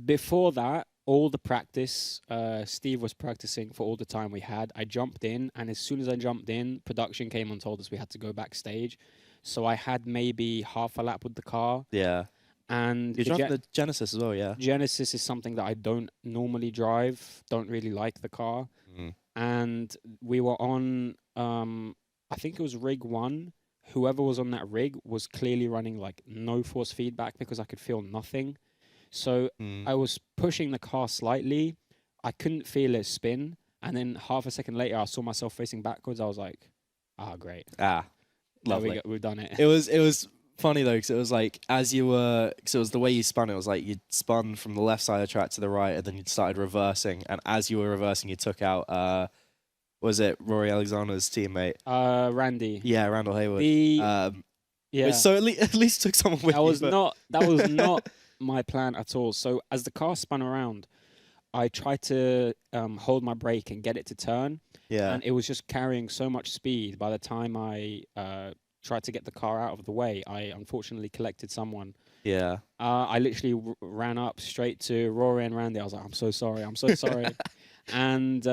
Before that, all the practice, Steve was practicing for all the time we had. I jumped in, and as soon as I jumped in, production came and told us we had to go backstage. So I had maybe half a lap with the car, Yeah. and You're driving the Genesis as well, yeah. Genesis is something that I don't normally drive. Don't really like the car. Mm. And we were on, I think it was rig 1. Whoever was on that rig was clearly running like no force feedback because I could feel nothing. So I was pushing the car slightly. I couldn't feel it spin. And then half a second later, I saw myself facing backwards. I was like, great. Lovely. We've done it. It was funny though, because it was like because it was the way you spun. It was like you'd spun from the left side of the track to the right, and then you'd started reversing. And as you were reversing, you took out was it Rory Alexander's teammate? Randy. Yeah, Randall Hayward. Yeah. So at least took someone with you. That was not my plan at all. So as the car spun around, I tried to hold my brake and get it to turn. Yeah. And it was just carrying so much speed. By the time I tried to get the car out of the way, I unfortunately collected someone. Yeah. I literally ran up straight to Rory and Randy. I was like, I'm so sorry. I'm so sorry. And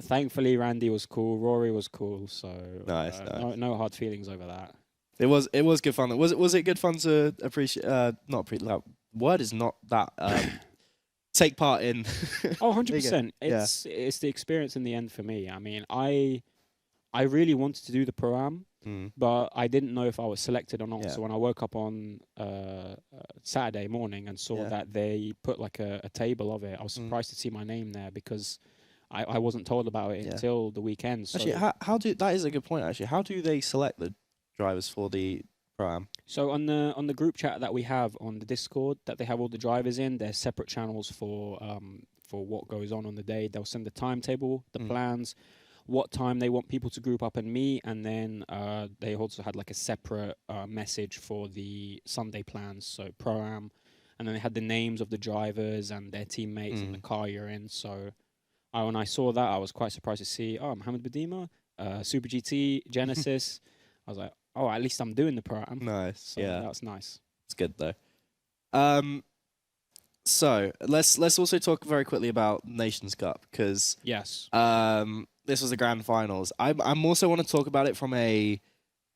thankfully, Randy was cool. Rory was cool. So nice. No hard feelings over that. It was good fun. Was it good fun to appreciate? Not appreciate. Like, word is not that. Take part in. 100%. It's the experience in the end for me. I mean, I really wanted to do the Pro-Am, but I didn't know if I was selected or not. Yeah. So when I woke up on Saturday morning and saw that they put like a table of it, I was surprised to see my name there because I wasn't told about it until the weekend. So actually, how do that is a good point. Actually, how do they select the drivers for the Pro-Am? So on the group chat that we have on the Discord that they have all the drivers in, there's separate channels for what goes on the day. They'll send the timetable, the plans, what time they want people to group up and meet, and then they also had like a separate message for the Sunday plans, so Pro-Am, and then they had the names of the drivers and their teammates and the car you're in. So when I saw that, I was quite surprised to see, Mohamed Buhdeima, Super GT, Genesis. I was like, at least I'm doing the Pro-Am. Nice. So yeah. That's nice. It's good though. So let's also talk very quickly about Nations Cup because yes, this was the grand finals. I'm also want to talk about it from a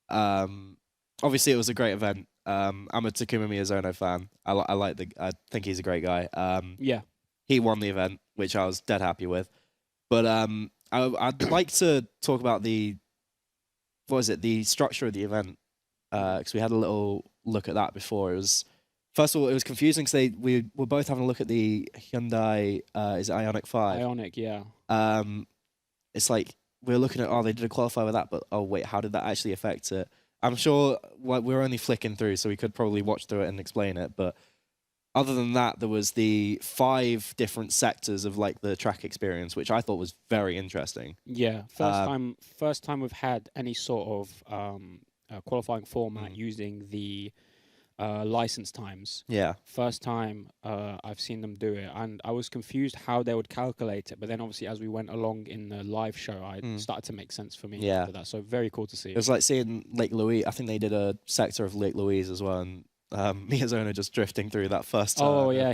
obviously it was a great event. I'm a Takuma Miyazono fan. I think he's a great guy. yeah, he won the event, which I was dead happy with. But I'd like to talk about the structure of the event, because we had a little look at that before. It was, first of all, it was confusing because we were both having a look at the Hyundai, is it Ioniq 5? Ioniq, yeah. It's like, we were looking at, they did a qualifier with that, but wait, how did that actually affect it? I'm sure we're only flicking through, so we could probably watch through it and explain it, but other than that, there was the 5 different sectors of like the track experience, which I thought was very interesting. Yeah, first time we've had any sort of qualifying format using the license times. Yeah. First time I've seen them do it, and I was confused how they would calculate it. But then obviously as we went along in the live show, it started to make sense for me after that. So very cool to see. It was like seeing Lake Louise. I think they did a sector of Lake Louise as well, and Miyazono just drifting through that first time. Oh yeah,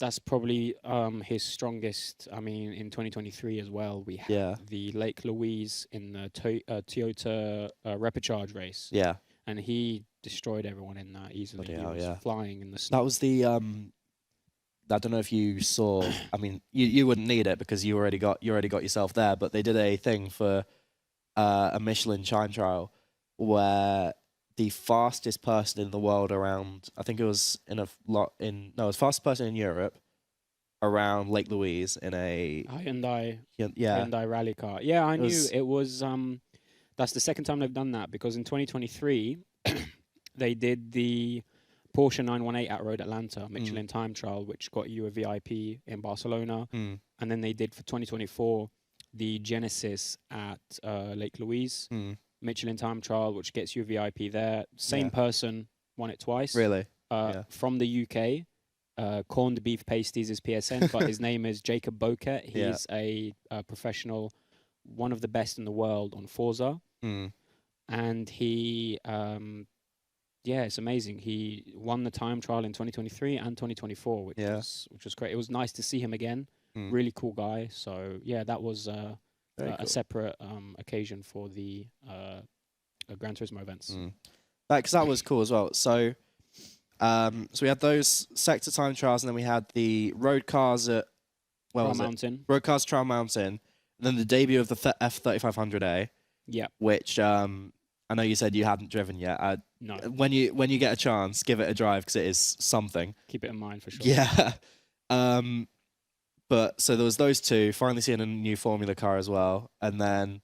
that's probably his strongest. I mean, in 2023 as well, we had the Lake Louise in the Toyota Repecharge race. Yeah, and he destroyed everyone in that easily. He was flying in the snow. That was the I don't know if you saw. I mean, you wouldn't need it because you already got yourself there. But they did a thing for a Michelin time trial where the fastest person in the world around, I think it was it was fastest person in Europe around Lake Louise in a Hyundai rally car. Yeah, I knew it was. That's the second time they've done that because in 2023 they did the Porsche 918 at Road Atlanta Michelin time trial, which got you a VIP in Barcelona, and then they did for 2024 the Genesis at Lake Louise. Michelin time trial, which gets you a VIP there. Same person won it twice. Really? From the UK. Corned beef pasties is PSN, but his name is Jacob Boquet. He's a professional, one of the best in the world on Forza. Mm. and he, yeah, it's amazing. He won the time trial in 2023 and 2024, Yeah. which was great. It was nice to see him again. Mm. Really cool guy. So yeah, that was Very a cool. separate occasion for the Gran Turismo events. Mm. Because that was cool as well. So, so we had those sector time trials, and then we had the road cars at Trial Mountain. Road cars Trial Mountain, and then the debut of the F3500A. Yeah. Which I know you said you hadn't driven yet. No. When you get a chance, give it a drive because it is something. Keep it in mind for sure. Yeah. But so there was those two. Finally seeing a new Formula car as well, and then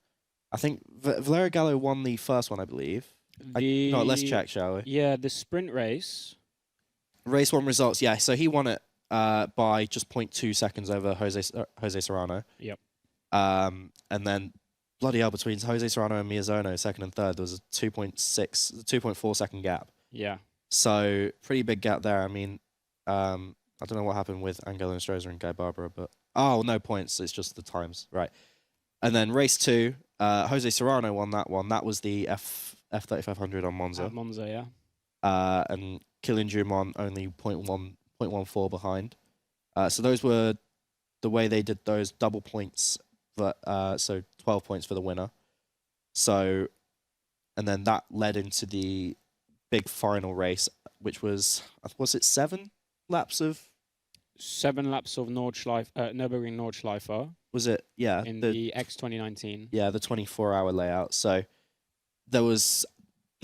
I think Valerio Gallo won the first one, I believe. No, let's check, shall we? Yeah, the sprint race. Race 1 results. Yeah, so he won it by just 0.2 seconds over Jose Serrano. Yep. And then bloody hell, between Jose Serrano and Miyazono, second and third, there was a 2.4 second gap. Yeah. So pretty big gap there. I mean, I don't know what happened with Angelo Stroza and Guy Barbera, but no points. It's just the times, right? And then race 2, Jose Serrano won that one. That was the F3500 on Monza. At Monza, yeah. And Kylian Dumont only 0.14 behind. So those were the way they did those double points. So 12 points for the winner. So, and then that led into the big final race, which was it 7 laps of? 7 laps of Nürburgring Nordschleife. Was it? Yeah. In the X 2019. Yeah, the 24-hour layout. So they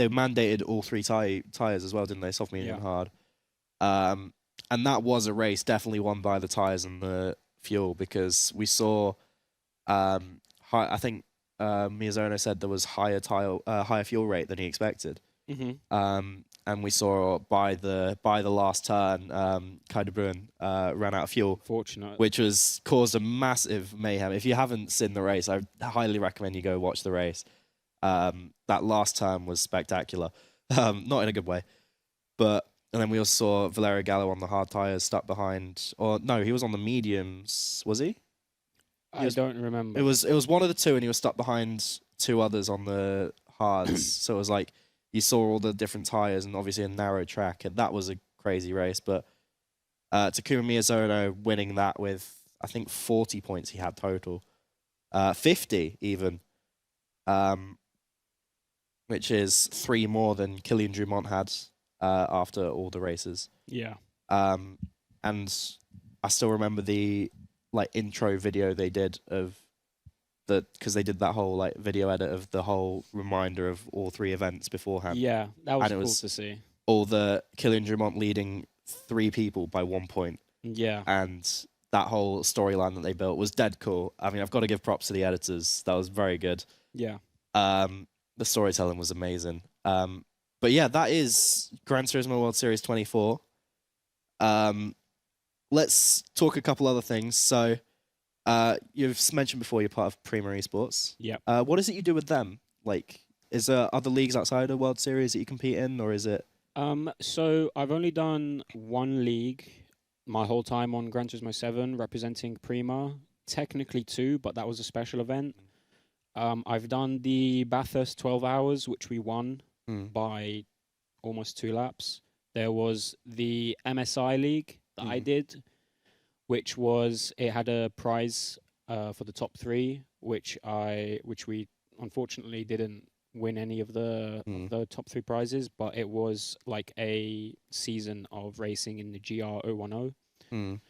mandated all 3 tires as well, didn't they? Soft, medium, and hard. And that was a race definitely won by the tires and the fuel, because we saw, I think Miyazono said there was higher fuel rate than he expected. Mm-hmm. And we saw by the last turn, Kai de Bruin ran out of fuel. Fortunate. Which caused a massive mayhem. If you haven't seen the race, I highly recommend you go watch the race. That last turn was spectacular. Not in a good way. And then we also saw Valerio Gallo on the hard tyres stuck behind, or no, he was on the mediums, was he? I don't remember. It was one of the two, and he was stuck behind 2 others on the hards. So it was like you saw all the different tyres and obviously a narrow track, and that was a crazy race. But Takuma Miyazono winning that with, I think, 40 points he had total. 50 even. Which is 3 more than Kylian Dumont had after all the races. Yeah. And I still remember the intro video they did because they did that whole video edit of the whole reminder of all 3 events beforehand. Yeah, that was cool to see. All the Kylian Dumont leading 3 people by 1 point. Yeah. And that whole storyline that they built was dead cool. I mean, I've got to give props to the editors. That was very good. Yeah. The storytelling was amazing. But yeah, that is Gran Turismo World Series 24. Let's talk a couple other things. So, you've mentioned before you're part of Prima Esports. Yeah. What is it you do with them? Is there other leagues outside of World Series that you compete in, or is it? So I've only done 1 league my whole time on Gran Turismo 7, representing Prima. Technically 2, but that was a special event. I've done the Bathurst 12 hours, which we won by almost 2 laps. There was the MSI League that I did, which had a prize for the top 3, which we unfortunately didn't win any of the top 3 prizes, but it was like a season of racing in the GR010.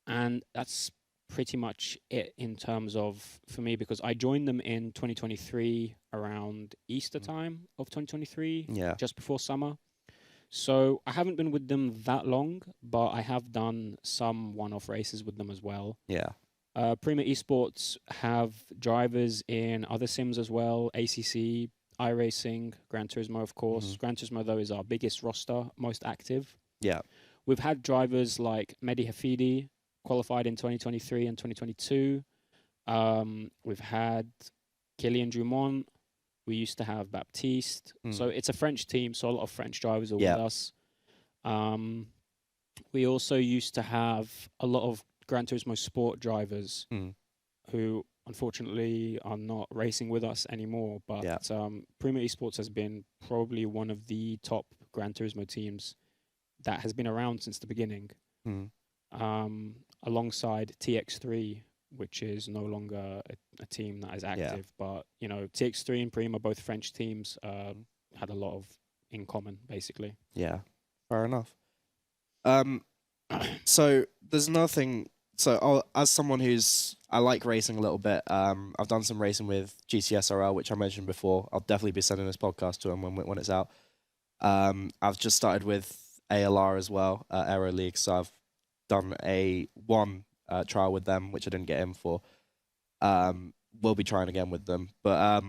And that's pretty much it in terms of, for me, because I joined them in 2023 around Easter time of 2023, just before summer. So I haven't been with them that long, but I have done some one-off races with them as well. Yeah. Prima Esports have drivers in other sims as well, ACC, iRacing, Gran Turismo, of course. Gran Turismo, though, is our biggest roster, most active. Yeah. We've had drivers like Mehdi Hafidi, qualified in 2023 and 2022. We've had Kylian Dumont. We used to have Baptiste. So it's a French team, so a lot of French drivers are with us. We also used to have a lot of Gran Turismo Sport drivers who unfortunately are not racing with us anymore. But Yeah. Prima Esports has been probably one of the top Gran Turismo teams that has been around since the beginning, Mm. alongside TX3, which is no longer a team that is active. But you know, TX3 and Prima, both French teams, had a lot of in common, basically. Yeah. Fair enough. So there's another thing. So as someone I like racing a little bit. I've done some racing with GTSRL, which I mentioned before. I'll definitely be sending this podcast to him when it's out. I've just started with ALR as well, Aero League. So I've done one trial with them, which I didn't get in for. We'll be trying again with them. But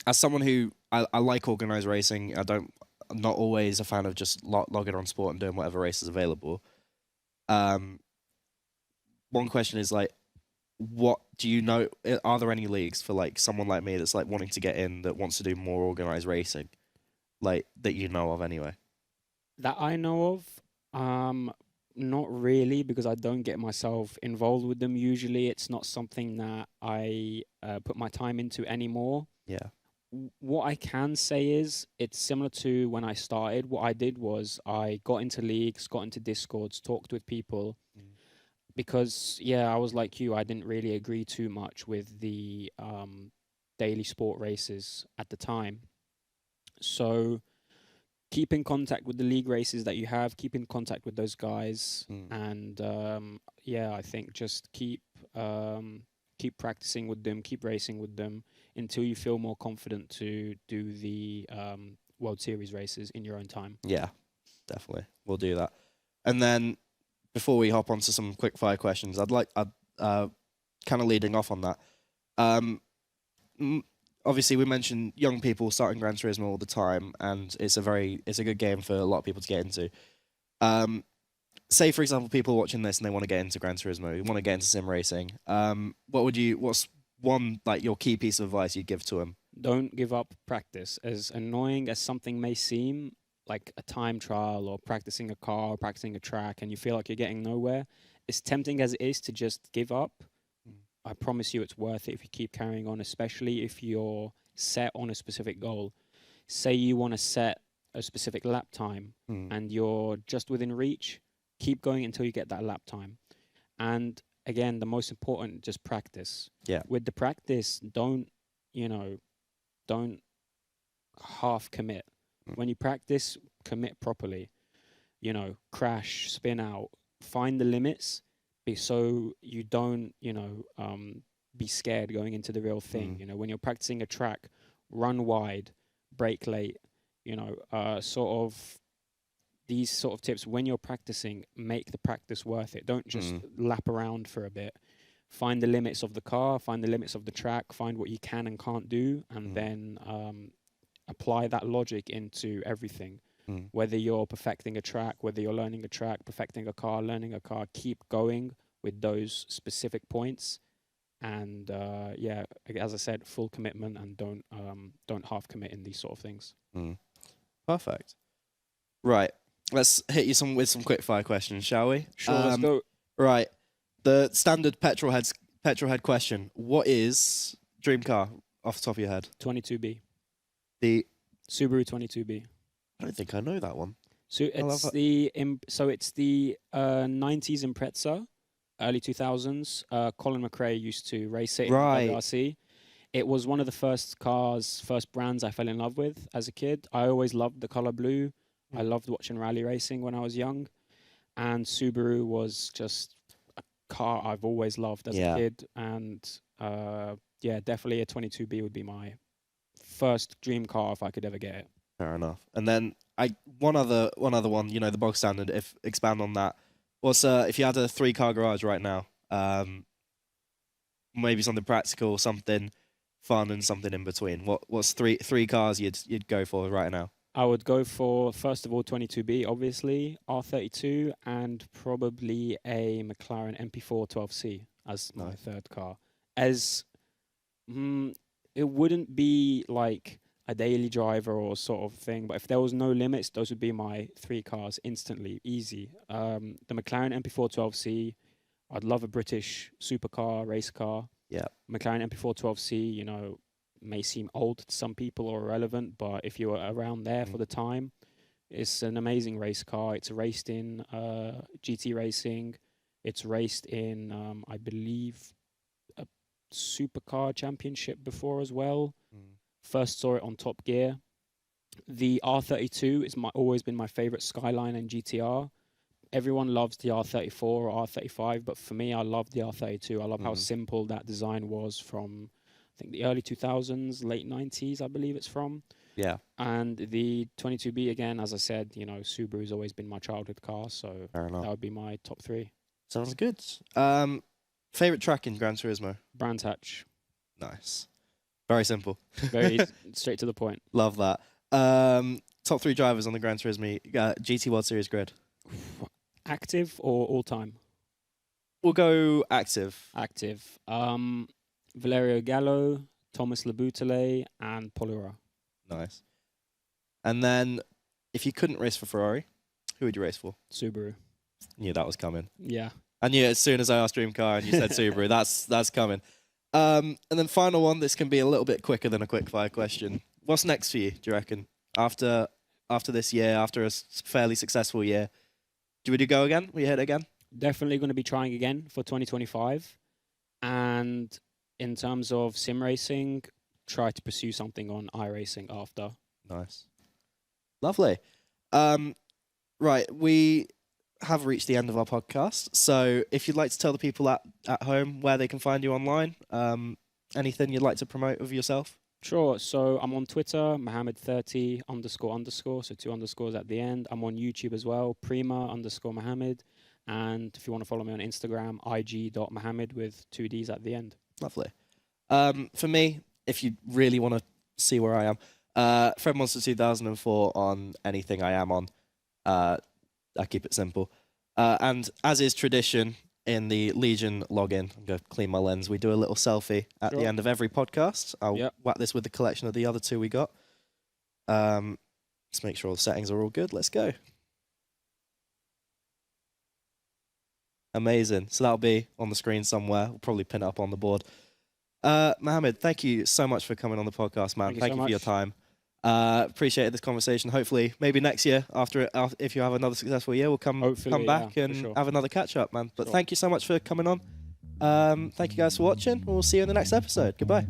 as someone who I like organized racing, I'm not always a fan of just logging on sport and doing whatever race is available. One question is like, what do you know? Are there any leagues for like someone like me that's like wanting to get in, that wants to do more organized racing, like that you know of anyway? That I know of, not really, because I don't get myself involved with them. Usually, it's not something that I put my time into anymore. Yeah. What I can say is it's similar to when I started. What I did was I got into leagues, got into Discords, talked with people, because I was like you. I didn't really agree too much with the daily sport races at the time. So keep in contact with the league races that you have, keep in contact with those guys, and I think just keep practicing with them, keep racing with them until you feel more confident to do the World Series races in your own time. Yeah, definitely, we'll do that. And then before we hop onto some quick fire questions, I'd kind of leading off on that. Obviously, we mentioned young people starting Gran Turismo all the time, and it's a good game for a lot of people to get into. Say, for example, people watching this and they want to get into Gran Turismo, want to get into sim racing. What's one like your key piece of advice you'd give to them? Don't give up practice. As annoying as something may seem, like a time trial or practicing a car or practicing a track, and you feel like you're getting nowhere, as tempting as it is to just give up, I promise you it's worth it if you keep carrying on, especially if you're set on a specific goal. Say you want to set a specific lap time and you're just within reach, keep going until you get that lap time. And again, the most important, just practice. Yeah. With the practice, don't half commit. When you practice, commit properly. Crash, spin out, find the limits, so you don't, be scared going into the real thing. When you're practicing a track, run wide, brake late, sort of these sort of tips. When you're practicing, make the practice worth it. Don't just lap around for a bit. Find the limits of the car, find the limits of the track, find what you can and can't do, and then apply that logic into everything. Whether you're perfecting a track, whether you're learning a track, perfecting a car, learning a car, keep going with those specific points. And as I said, full commitment, and don't half commit in these sort of things. Perfect. Right, let's hit you with some quick fire questions, shall we? Sure, let's go. Right, the standard petrol head question: what is dream car off the top of your head? 22B. The Subaru 22B. I don't think I know that one. So it's the 90s Impreza, early 2000s. Colin McRae used to race it in WRC. It was one of the first brands I fell in love with as a kid. I always loved the color blue. I loved watching rally racing when I was young, and Subaru was just a car I've always loved as a kid. And definitely a 22B would be my first dream car if I could ever get it. Fair enough. And then one other one, the bog standard. Expand on that. What's if you had a 3-car garage right now? Maybe something practical, something fun, and something in between. What's three cars you'd go for right now? I would go for, first of all, 22B, obviously, R32, and probably a McLaren MP4 12C as my third car. As it wouldn't be like a daily driver or sort of thing, but if there was no limits, those would be my 3 cars instantly, easy. The McLaren MP4 12C, I'd love a British supercar, race car. Yeah. McLaren MP412C, you know, may seem old to some people or irrelevant, but if you were around there for the time, it's an amazing race car. It's raced in GT racing. It's raced in, I believe, a supercar championship before as well. First saw it on Top Gear. The R32 is always been my favorite Skyline and GTR. Everyone loves the R34 or R35, but for me, I love the R32. I love how simple that design was from, I think, the early 2000s, late 90s, I believe it's from. Yeah. And the 22B, again, as I said, you know, Subaru's always been my childhood car, so that would be my top 3. Sounds good. Favorite track in Gran Turismo? Brands Hatch. Nice. Very simple. Very straight to the point. Love that. Top 3 drivers on the Gran Turismo GT World Series grid. Active or all time? We'll go active. Active. Valerio Gallo, Thomas Laboutelet, and Polura. Nice. And then, if you couldn't race for Ferrari, who would you race for? Subaru. Knew that was coming. Yeah. I knew it as soon as I asked Dream Car and you said Subaru. That's coming. And then final one. This can be a little bit quicker than a quick fire question. What's next for you? Do you reckon after this year, after a fairly successful year? Would you go again? Will you hit it again? Definitely going to be trying again for 2025. And in terms of sim racing, try to pursue something on iRacing after. Nice. Lovely. Right, we have reached the end of our podcast. So if you'd like to tell the people at home where they can find you online, anything you'd like to promote of yourself? Sure. So I'm on Twitter, Mohamed30 __, so 2 underscores at the end. I'm on YouTube as well, Prima _Mohamed. And if you want to follow me on Instagram, ig.mohamed with 2 Ds at the end. Lovely. For me, if you really want to see where I am, Fred Monster 2004 on anything I am on. I keep it simple. And as is tradition in the Legion login, I'm going to clean my lens. We do a little selfie at the end of every podcast. I'll whack this with the collection of the other 2 we got. Let's make sure all the settings are all good. Let's go. Amazing. So that'll be on the screen somewhere. We'll probably pin it up on the board. Mohamed, thank you so much for coming on the podcast, man. Thank you for your time. Appreciated this conversation. Hopefully, maybe next year, if you have another successful year, we'll come back and have another catch up, man. But thank you so much for coming on. Thank you guys for watching. We'll see you in the next episode. Goodbye.